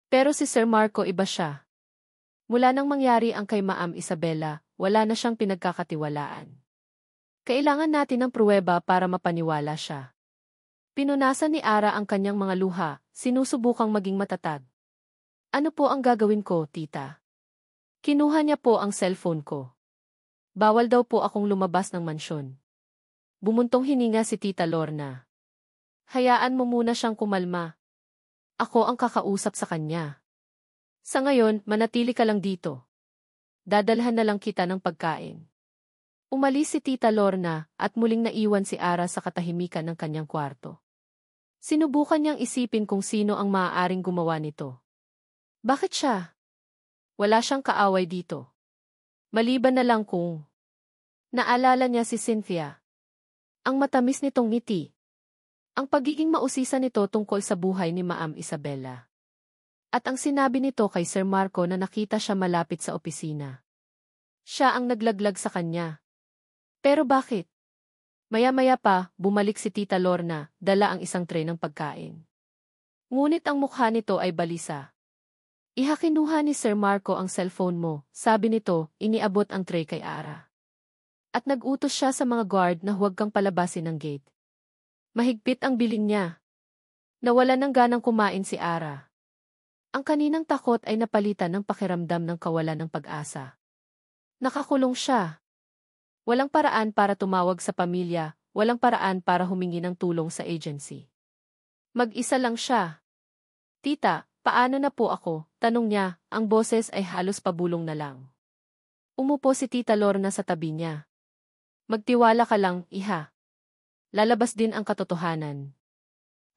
Pero si Sir Marco iba siya. Mula nang mangyari ang kay Ma'am Isabella, wala na siyang pinagkakatiwalaan. Kailangan natin ng pruweba para mapaniwala siya. Pinunasan ni Ara ang kanyang mga luha, sinusubukang maging matatag. Ano po ang gagawin ko, tita? Kinuha niya po ang cellphone ko. Bawal daw po akong lumabas ng mansyon. Bumuntong hininga si Tita Lorna. Hayaan mo muna siyang kumalma. Ako ang kakausap sa kanya. Sa ngayon, manatili ka lang dito. Dadalhan na lang kita ng pagkain. Umalis si Tita Lorna at muling naiwan si Ara sa katahimikan ng kanyang kwarto. Sinubukan niyang isipin kung sino ang maaaring gumawa nito. Bakit siya? Wala siyang kaaway dito. Maliban na lang kung naalala niya si Cynthia. Ang matamis nitong ngiti. Ang pagiging mausisa nito tungkol sa buhay ni Ma'am Isabella. At ang sinabi nito kay Sir Marco na nakita siya malapit sa opisina. Siya ang naglaglag sa kanya. Pero bakit? Maya-maya pa, bumalik si Tita Lorna, dala ang isang tray ng pagkain. Ngunit ang mukha nito ay balisa. Kinuha ni Sir Marco ang cellphone mo, sabi nito, iniabot ang tray kay Ara. At nag-utos siya sa mga guard na huwag kang palabasin ng gate. Mahigpit ang bilin niya. Nawalan ng ganang kumain si Ara. Ang kaninang takot ay napalitan ng pakiramdam ng kawalan ng pag-asa. Nakakulong siya. Walang paraan para tumawag sa pamilya, walang paraan para humingi ng tulong sa agency. Mag-isa lang siya. Tita, paano na po ako? Tanong niya, ang boses ay halos pabulong na lang. Umupo si Tita Lorna sa tabi niya. Magtiwala ka lang, iha. Lalabas din ang katotohanan.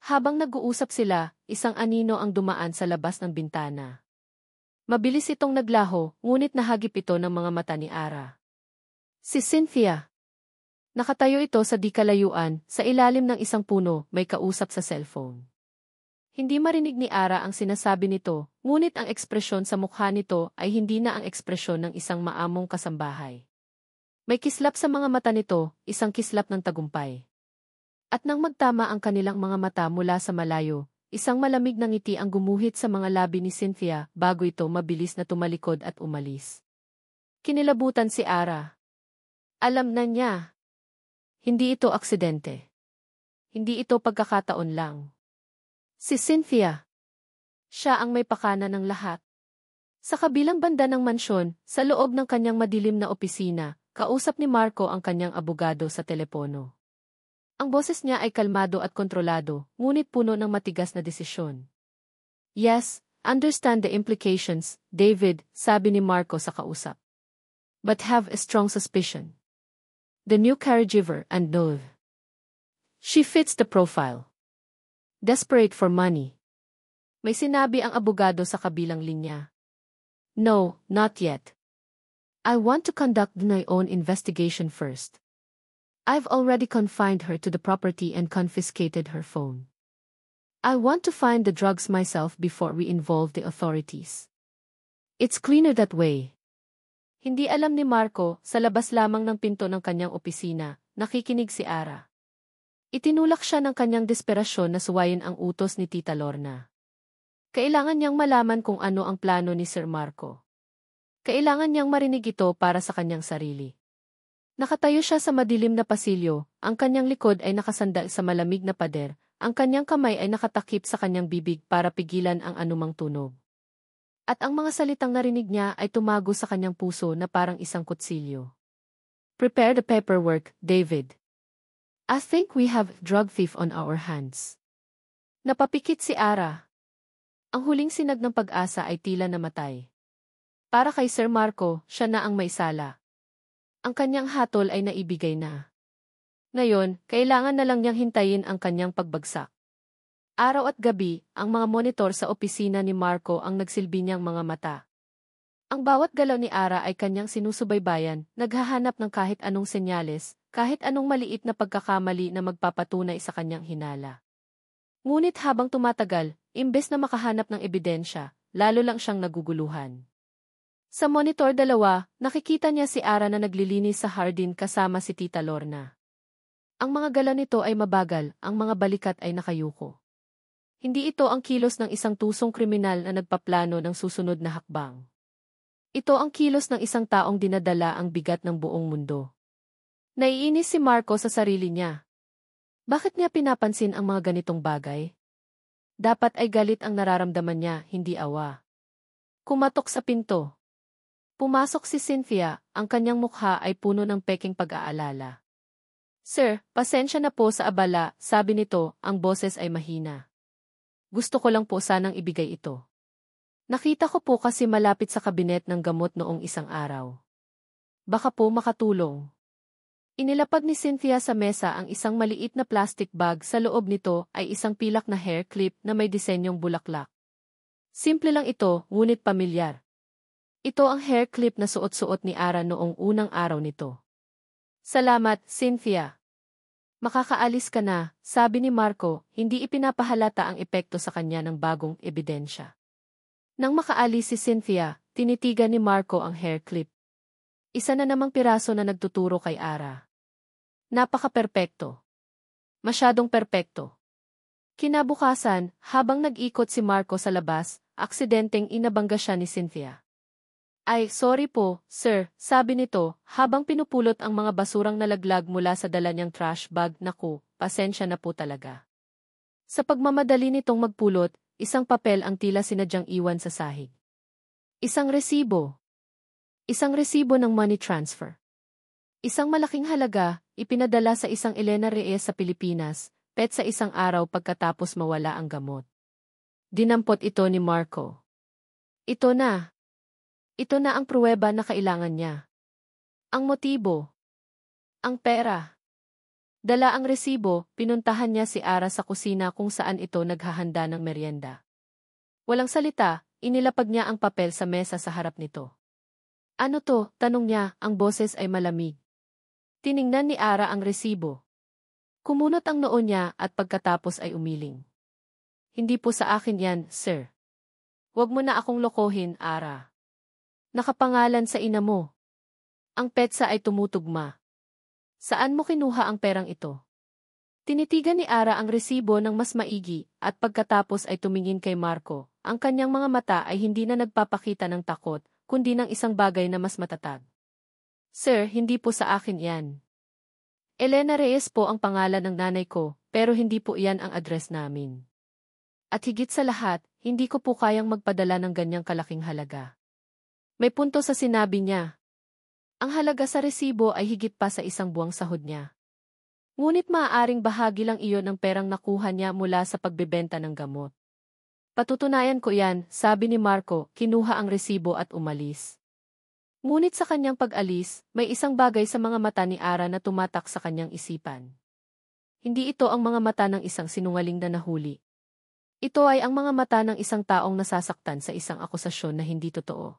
Habang nag-uusap sila, isang anino ang dumaan sa labas ng bintana. Mabilis itong naglaho, ngunit nahagip ito ng mga mata ni Ara. Si Cynthia. Nakatayo ito sa di kalayuan, sa ilalim ng isang puno, may kausap sa cellphone. Hindi marinig ni Ara ang sinasabi nito, ngunit ang ekspresyon sa mukha nito ay hindi na ang ekspresyon ng isang maamong kasambahay. May kislap sa mga mata nito, isang kislap ng tagumpay. At nang magtama ang kanilang mga mata mula sa malayo, isang malamig na ngiti ang gumuhit sa mga labi ni Cynthia bago ito mabilis na tumalikod at umalis. Kinilabutan si Ara. Alam na niya. Hindi ito aksidente. Hindi ito pagkakataon lang. Si Cynthia. Siya ang may pakana ng lahat. Sa kabilang banda ng mansyon, sa loob ng kanyang madilim na opisina, kausap ni Marco ang kanyang abogado sa telepono. Ang boses niya ay kalmado at kontrolado, ngunit puno ng matigas na desisyon. Yes, understand the implications, David, sabi ni Marco sa kausap. But have a strong suspicion. The new caregiver and no. She fits the profile. Desperate for money. May sinabi ang abogado sa kabilang linya. No, not yet. I want to conduct my own investigation first. I've already confined her to the property and confiscated her phone. I want to find the drugs myself before we involve the authorities. It's cleaner that way. Hindi alam ni Marco, sa labas lamang ng pinto ng kanyang opisina, nakikinig si Ara. Itinulak siya ng kanyang desperasyon na suwayin ang utos ni Tita Lorna. Kailangan niyang malaman kung ano ang plano ni Sir Marco. Kailangan niyang marinig ito para sa kanyang sarili. Nakatayo siya sa madilim na pasilyo, ang kanyang likod ay nakasandal sa malamig na pader, ang kanyang kamay ay nakatakip sa kanyang bibig para pigilan ang anumang tunog. At ang mga salitang narinig niya ay tumago sa kanyang puso na parang isang kutsilyo. Prepare the paperwork, David. I think we have a drug thief on our hands. Napapikit si Ara. Ang huling sinag ng pag-asa ay tila namatay. Para kay Sir Marco, siya na ang may sala. Ang kanyang hatol ay naibigay na. Ngayon, kailangan na lang niyang hintayin ang kanyang pagbagsak. Araw at gabi, ang mga monitor sa opisina ni Marco ang nagsilbi niyang mga mata. Ang bawat galaw ni Ara ay kanyang sinusubaybayan, naghahanap ng kahit anong senyales, kahit anong maliit na pagkakamali na magpapatunay sa kanyang hinala. Ngunit habang tumatagal, imbes na makahanap ng ebidensya, lalo lang siyang naguguluhan. Sa monitor 2, nakikita niya si Ara na naglilinis sa hardin kasama si Tita Lorna. Ang mga galaw nito ay mabagal, ang mga balikat ay nakayuko. Hindi ito ang kilos ng isang tusong kriminal na nagpaplano ng susunod na hakbang. Ito ang kilos ng isang taong dinadala ang bigat ng buong mundo. Naiinis si Marco sa sarili niya. Bakit niya pinapansin ang mga ganitong bagay? Dapat ay galit ang nararamdaman niya, hindi awa. Kumatok sa pinto. Pumasok si Cynthia, ang kanyang mukha ay puno ng peking pag-aalala. Sir, pasensya na po sa abala, sabi nito, ang boses ay mahina. Gusto ko lang po sanang ibigay ito. Nakita ko po kasi malapit sa kabinet ng gamot noong isang araw. Baka po makatulong. Inilapag ni Cynthia sa mesa ang isang maliit na plastic bag, sa loob nito ay isang pilak na hair clip na may disenyong bulaklak. Simple lang ito, ngunit pamilyar. Ito ang hair clip na suot-suot ni Ara noong unang araw nito. Salamat, Cynthia. Makakaalis ka na, sabi ni Marco, hindi ipinapahalata ang epekto sa kanya ng bagong ebidensya. Nang makaalis si Cynthia, tinitigan ni Marco ang hair clip. Isa na namang piraso na nagtuturo kay Ara. Napaka-perpekto. Masyadong perpekto. Kinabukasan, habang nag-ikot si Marco sa labas, aksidenteng inabangga siya ni Cynthia. Ay, sorry po, sir, sabi nito, habang pinupulot ang mga basurang nalaglag mula sa dala niyang trash bag. Naku, pasensya na po talaga. Sa pagmamadali nitong magpulot, isang papel ang tila sinadyang iwan sa sahig. Isang resibo. Isang resibo ng money transfer. Isang malaking halaga, ipinadala sa isang Elena Reyes sa Pilipinas, sa isang araw pagkatapos mawala ang gamot. Dinampot ito ni Marco. Ito na. Ito na ang pruweba na kailangan niya. Ang motibo. Ang pera. Dala ang resibo, pinuntahan niya si Ara sa kusina kung saan ito naghahanda ng merienda. Walang salita, inilapag niya ang papel sa mesa sa harap nito. Ano to? Tanong niya, ang boses ay malamig. Tiningnan ni Ara ang resibo. Kumunot ang noo niya at pagkatapos ay umiling. Hindi po sa akin yan, sir. Huwag mo na akong lokohin, Ara. Nakapangalan sa ina mo. Ang petsa ay tumutugma. Saan mo kinuha ang perang ito? Tinitigan ni Ara ang resibo ng mas maigi at pagkatapos ay tumingin kay Marco. Ang kanyang mga mata ay hindi na nagpapakita ng takot, kundi ng isang bagay na mas matatag. Sir, hindi po sa akin yan. Elena Reyes po ang pangalan ng nanay ko, pero hindi po iyan ang address namin. At higit sa lahat, hindi ko po kayang magpadala ng ganyang kalaking halaga. May punto sa sinabi niya. Ang halaga sa resibo ay higit pa sa isang buwang sahod niya. Ngunit maaaring bahagi lang iyon ng perang nakuha niya mula sa pagbebenta ng gamot. Patutunayan ko yan, sabi ni Marco, kinuha ang resibo at umalis. Ngunit sa kanyang pag-alis, may isang bagay sa mga mata ni Ara na tumatak sa kanyang isipan. Hindi ito ang mga mata ng isang sinungaling na nahuli. Ito ay ang mga mata ng isang taong nasasaktan sa isang akusasyon na hindi totoo.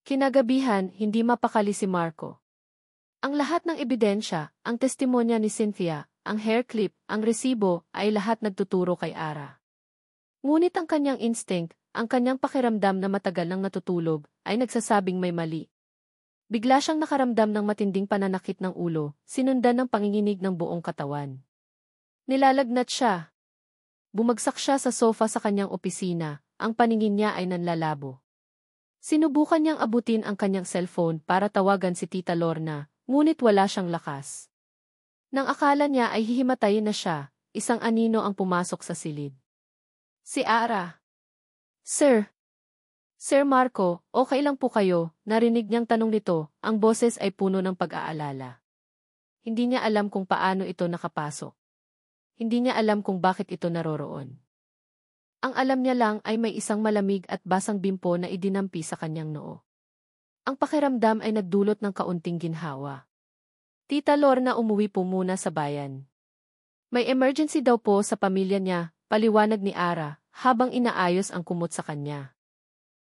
Kinagabihan, hindi mapakali si Marco. Ang lahat ng ebidensya, ang testimonya ni Cynthia, ang hair clip, ang resibo, ay lahat nagtuturo kay Ara. Ngunit ang kanyang instinct, ang kanyang pakiramdam na matagal nang natutulog, ay nagsasabing may mali. Bigla siyang nakaramdam ng matinding pananakit ng ulo, sinundan ng panginginig ng buong katawan. Nilalagnat siya. Bumagsak siya sa sofa sa kanyang opisina, ang paningin niya ay nanlalabo. Sinubukan niyang abutin ang kanyang cellphone para tawagan si Tita Lorna, ngunit wala siyang lakas. Nang akala niya ay hihimatayin na siya, isang anino ang pumasok sa silid. Si Ara. Sir. Sir Marco, okay lang po kayo, narinig niyang tanong nito, ang boses ay puno ng pag-aalala. Hindi niya alam kung paano ito nakapasok. Hindi niya alam kung bakit ito naroroon. Ang alam niya lang ay may isang malamig at basang bimpo na idinampi sa kanyang noo. Ang pakiramdam ay nagdulot ng kaunting ginhawa. Tita Lorna, umuwi po muna sa bayan. May emergency daw po sa pamilya niya, paliwanag ni Ara, habang inaayos ang kumot sa kanya.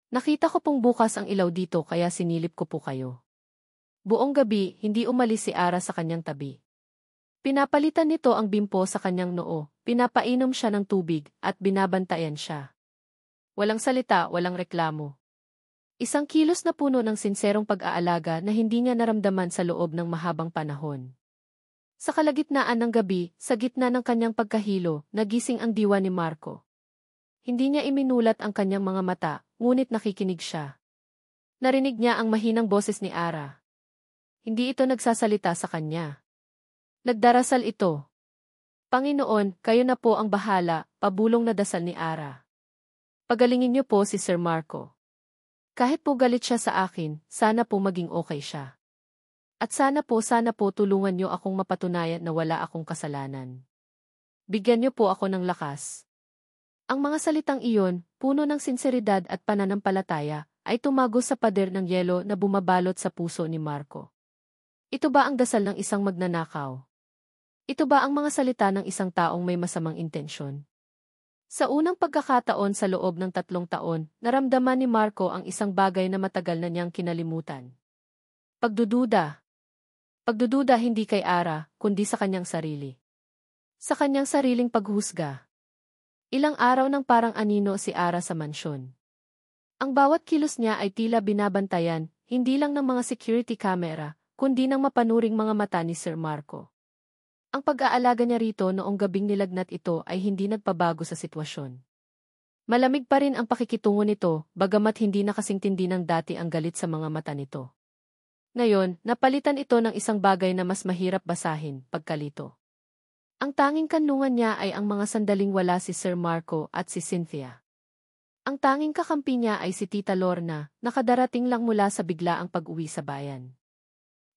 Nakita ko pong bukas ang ilaw dito kaya sinilip ko po kayo. Buong gabi, hindi umalis si Ara sa kanyang tabi. Pinapalitan nito ang bimpo sa kanyang noo, pinapainom siya ng tubig, at binabantayan siya. Walang salita, walang reklamo. Isang kilos na puno ng sinserong pag-aalaga na hindi niya naramdaman sa loob ng mahabang panahon. Sa kalagitnaan ng gabi, sa gitna ng kanyang pagkahilo, nagising ang diwa ni Marco. Hindi niya iminulat ang kanyang mga mata, ngunit nakikinig siya. Narinig niya ang mahinang boses ni Ara. Hindi ito nagsasalita sa kanya. Nagdarasal ito. Panginoon, kayo na po ang bahala, pabulong na dasal ni Ara. Pagalingin niyo po si Sir Marco. Kahit po galit siya sa akin, sana po maging okay siya. At sana po tulungan niyo akong mapatunayan na wala akong kasalanan. Bigyan niyo po ako ng lakas. Ang mga salitang iyon, puno ng sinseridad at pananampalataya, ay tumago sa pader ng yelo na bumabalot sa puso ni Marco. Ito ba ang dasal ng isang magnanakaw? Ito ba ang mga salita ng isang taong may masamang intensyon? Sa unang pagkakataon sa loob ng 3 taon, naramdaman ni Marco ang isang bagay na matagal na niyang kinalimutan. Pagdududa. Pagdududa hindi kay Ara, kundi sa kanyang sarili. Sa kanyang sariling paghusga. Ilang araw nang parang anino si Ara sa mansyon. Ang bawat kilos niya ay tila binabantayan, hindi lang ng mga security camera, kundi ng mapanuring mga mata ni Sir Marco. Ang pag-aalaga niya rito noong gabing nilagnat ito ay hindi nagpabago sa sitwasyon. Malamig pa rin ang pakikitungo nito, bagamat hindi na kasing tindi ng dati ang galit sa mga mata nito. Ngayon, napalitan ito ng isang bagay na mas mahirap basahin, pagkalito. Ang tanging kanlungan niya ay ang mga sandaling wala si Sir Marco at si Cynthia. Ang tanging kakampi niya ay si Tita Lorna, nakadarating lang mula sa biglaang pag-uwi sa bayan.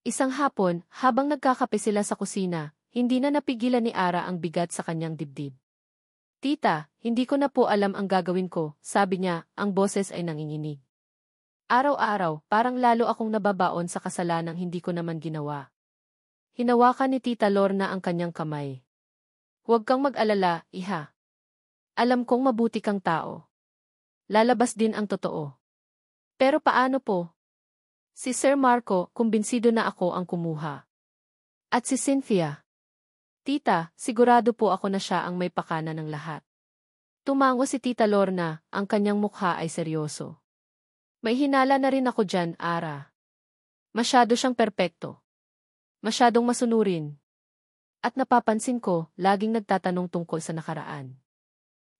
Isang hapon, habang nagkakape sila sa kusina, hindi na napigilan ni Ara ang bigat sa kanyang dibdib. Tita, hindi ko na po alam ang gagawin ko, sabi niya, ang boses ay nanginginig. Araw-araw, parang lalo akong nababaon sa kasalanang hindi ko naman ginawa. Hinawakan ni Tita Lorna ang kanyang kamay. Huwag kang mag-alala, iha. Alam kong mabuti kang tao. Lalabas din ang totoo. Pero paano po? Si Sir Marco, kumbinsido na ako ang kumuha. At si Cynthia. Tita, sigurado po ako na siya ang may pakana ng lahat. Tumango si Tita Lorna, ang kanyang mukha ay seryoso. May hinala na rin ako dyan, Ara. Masyado siyang perpekto. Masyadong masunurin. At napapansin ko, laging nagtatanong tungkol sa nakaraan.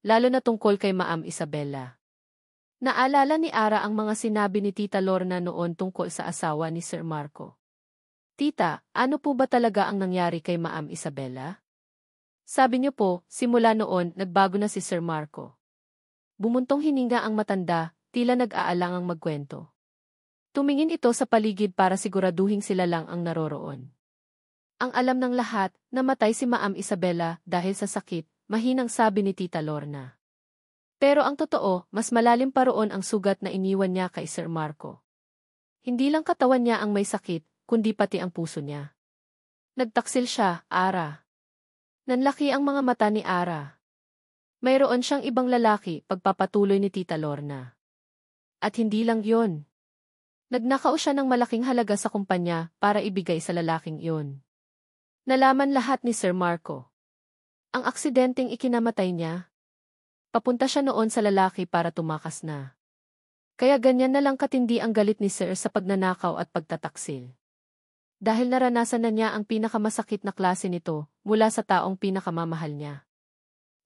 Lalo na tungkol kay Ma'am Isabela. Naalala ni Ara ang mga sinabi ni Tita Lorna noon tungkol sa asawa ni Sir Marco. Tita, ano po ba talaga ang nangyari kay Ma'am Isabela? Sabi niyo po, simula noon, nagbago na si Sir Marco. Bumuntong hininga ang matanda, tila nag-aalangang magkwento. Tumingin ito sa paligid para siguraduhin sila lang ang naroroon. Ang alam ng lahat, namatay si Ma'am Isabela dahil sa sakit, mahinang sabi ni Tita Lorna. Pero ang totoo, mas malalim pa roon ang sugat na iniwan niya kay Sir Marco. Hindi lang katawan niya ang may sakit, kundi pati ang puso niya. Nagtaksil siya, Ara. Nanlaki ang mga mata ni Ara. Mayroon siyang ibang lalaki, pagpapatuloy ni Tita Lorna. At hindi lang yon. Nagnakaw siya ng malaking halaga sa kumpanya para ibigay sa lalaking iyon. Nalaman lahat ni Sir Marco. Ang aksidenteng ikinamatay niya. Papunta siya noon sa lalaki para tumakas na. Kaya ganyan na lang katindi ang galit ni Sir sa pagnanakaw at pagtataksil. Dahil naranasan na niya ang pinakamasakit na klase nito mula sa taong pinakamamahal niya.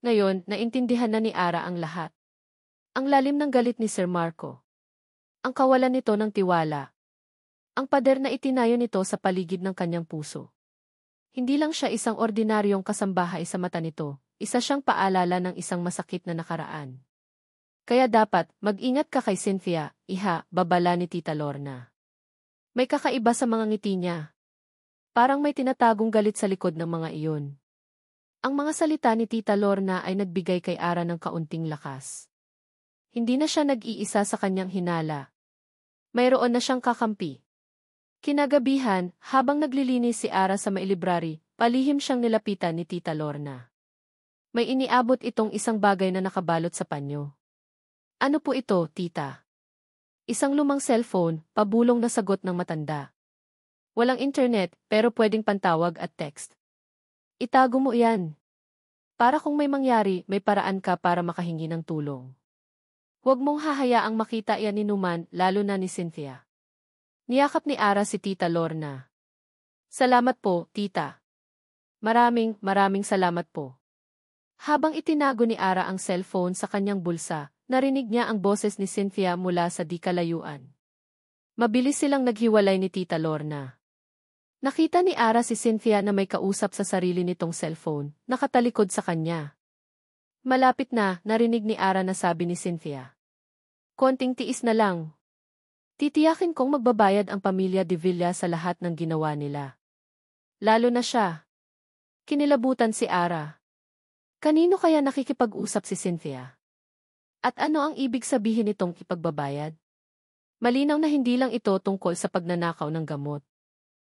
Ngayon, naintindihan na ni Ara ang lahat. Ang lalim ng galit ni Sir Marco. Ang kawalan nito ng tiwala. Ang pader na itinayo nito sa paligid ng kanyang puso. Hindi lang siya isang ordinaryong kasambahay sa mata nito, isa siyang paalala ng isang masakit na nakaraan. Kaya dapat, mag-ingat ka kay Cynthia, iha, babala ni Tita Lorna. May kakaiba sa mga ngiti niya. Parang may tinatagong galit sa likod ng mga iyon. Ang mga salita ni Tita Lorna ay nagbigay kay Ara ng kaunting lakas. Hindi na siya nag-iisa sa kanyang hinala. Mayroon na siyang kakampi. Kinagabihan, habang naglilinis si Ara sa mailibrary, palihim siyang nilapitan ni Tita Lorna. May iniabot itong isang bagay na nakabalot sa panyo. Ano po ito, tita? Isang lumang cellphone, pabulong na sagot ng matanda. Walang internet, pero pwedeng pantawag at text. Itago mo yan. Para kung may mangyari, may paraan ka para makahingi ng tulong. Huwag mong hahayaang makita yan ni Numan, lalo na ni Cynthia. Niyakap ni Ara si Tita Lorna. Salamat po, tita. Maraming salamat po. Habang itinago ni Ara ang cellphone sa kanyang bulsa, narinig niya ang boses ni Cynthia mula sa di kalayuan. Mabilis silang naghiwalay ni Tita Lorna. Nakita ni Ara si Cynthia na may kausap sa sarili nitong cellphone, nakatalikod sa kanya. Malapit na, narinig ni Ara na sabi ni Cynthia. Konting tiis na lang. Titiyakin kong magbabayad ang pamilya de Villa sa lahat ng ginawa nila. Lalo na siya. Kinilabutan si Ara. Kanino kaya nakikipag-usap si Cynthia? At ano ang ibig sabihin nitong ipagbabayad? Malinaw na hindi lang ito tungkol sa pagnanakaw ng gamot.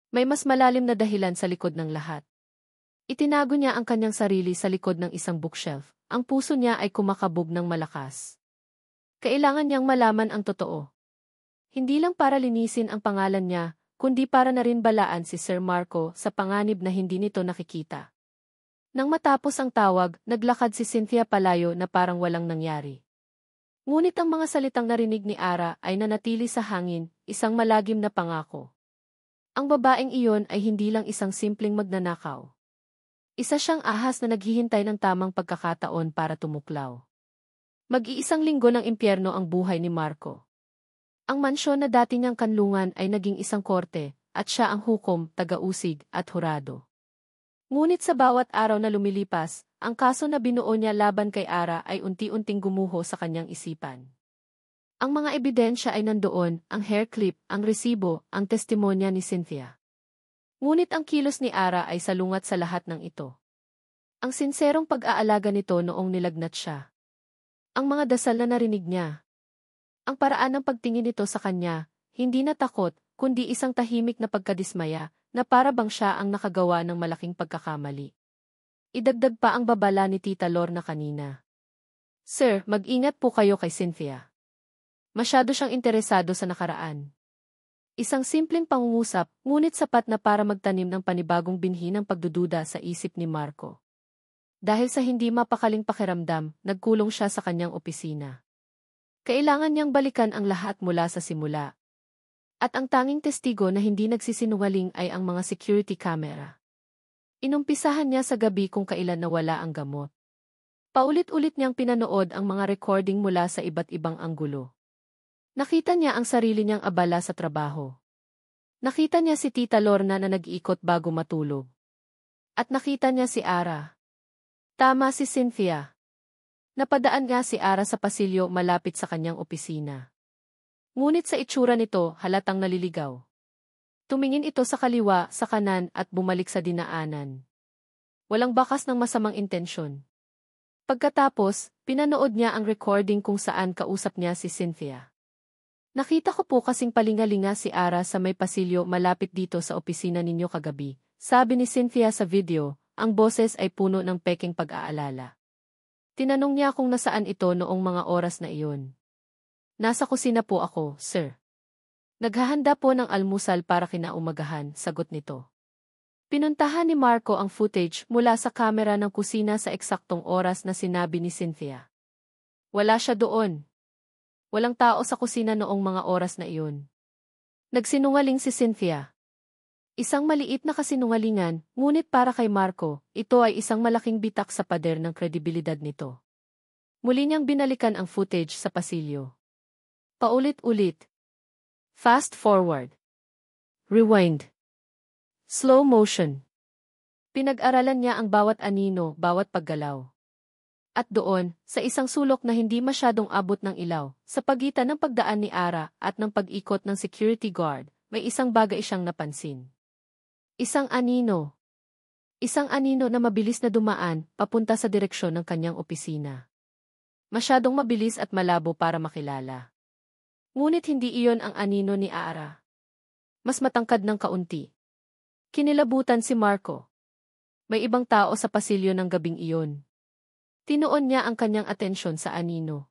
May mas malalim na dahilan sa likod ng lahat. Itinago niya ang kanyang sarili sa likod ng isang bookshelf. Ang puso niya ay kumakabog ng malakas. Kailangan niyang malaman ang totoo. Hindi lang para linisin ang pangalan niya, kundi para na rin balaan si Sir Marco sa panganib na hindi nito nakikita. Nang matapos ang tawag, naglakad si Cynthia palayo na parang walang nangyari. Ngunit ang mga salitang narinig ni Ara ay nanatili sa hangin, isang malagim na pangako. Ang babaeng iyon ay hindi lang isang simpleng magnanakaw. Isa siyang ahas na naghihintay ng tamang pagkakataon para tumuklaw. Mag-iisang linggo ng impyerno ang buhay ni Marco. Ang mansyon na dati niyang kanlungan ay naging isang korte, at siya ang hukom, taga-usig, at hurado. Ngunit sa bawat araw na lumilipas, ang kaso na binuo niya laban kay Ara ay unti-unting gumuho sa kanyang isipan. Ang mga ebidensya ay nandoon, ang hair clip, ang resibo, ang testimonya ni Cynthia. Ngunit ang kilos ni Ara ay salungat sa lahat ng ito. Ang sinserong pag-aalaga nito noong nilagnat siya. Ang mga dasal na narinig niya. Ang paraan ng pagtingin nito sa kanya, hindi na takot, kundi isang tahimik na pagkadismaya, na para bang siya ang nakagawa ng malaking pagkakamali. Idagdag pa ang babala ni Tita Lorna kanina. Sir, mag-ingat po kayo kay Cynthia. Masyado siyang interesado sa nakaraan. Isang simpleng pangungusap, ngunit sapat na para magtanim ng panibagong binhi ng pagdududa sa isip ni Marco. Dahil sa hindi mapakaling pakiramdam, nagkulong siya sa kanyang opisina. Kailangan niyang balikan ang lahat mula sa simula. At ang tanging testigo na hindi nagsisinungaling ay ang mga security camera. Inumpisahan niya sa gabi kung kailan nawala ang gamot. Paulit-ulit niyang pinanood ang mga recording mula sa iba't ibang anggulo. Nakita niya ang sarili niyang abala sa trabaho. Nakita niya si Tita Lorna na nag-iikot bago matulog. At nakita niya si Ara. Tama si Cynthia. Napadaan nga si Ara sa pasilyo malapit sa kanyang opisina. Ngunit sa itsura nito, halatang naliligaw. Tumingin ito sa kaliwa, sa kanan at bumalik sa dinaanan. Walang bakas ng masamang intensyon. Pagkatapos, pinanood niya ang recording kung saan kausap niya si Cynthia. Nakita ko po kasing palingalinga si Ara sa may pasilyo malapit dito sa opisina ninyo kagabi. Sabi ni Cynthia sa video, ang boses ay puno ng peking pag-aalala. Tinanong niya kung nasaan ito noong mga oras na iyon. Nasa kusina po ako, sir. Naghahanda po ng almusal para kinaumagahan, sagot nito. Pinuntahan ni Marco ang footage mula sa kamera ng kusina sa eksaktong oras na sinabi ni Cynthia. Wala siya doon. Walang tao sa kusina noong mga oras na iyon. Nagsinungaling si Cynthia. Isang maliit na kasinungalingan, ngunit para kay Marco, ito ay isang malaking bitak sa pader ng kredibilidad nito. Muli niyang binalikan ang footage sa pasilyo. Paulit-ulit. Fast forward. Rewind. Slow motion. Pinag-aralan niya ang bawat anino, bawat paggalaw. At doon, sa isang sulok na hindi masyadong abot ng ilaw, sa pagitan ng pagdaan ni Ara at ng pag-ikot ng security guard, may isang bagay siyang napansin. Isang anino. Isang anino na mabilis na dumaan, papunta sa direksyon ng kanyang opisina. Masyadong mabilis at malabo para makilala. Ngunit hindi iyon ang anino ni Ara. Mas matangkad ng kaunti. Kinilabutan si Marco. May ibang tao sa pasilyo ng gabing iyon. Tinuon niya ang kanyang atensyon sa anino.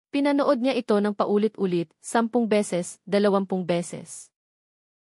Pinanood niya ito ng paulit-ulit, 10 beses, 20 beses.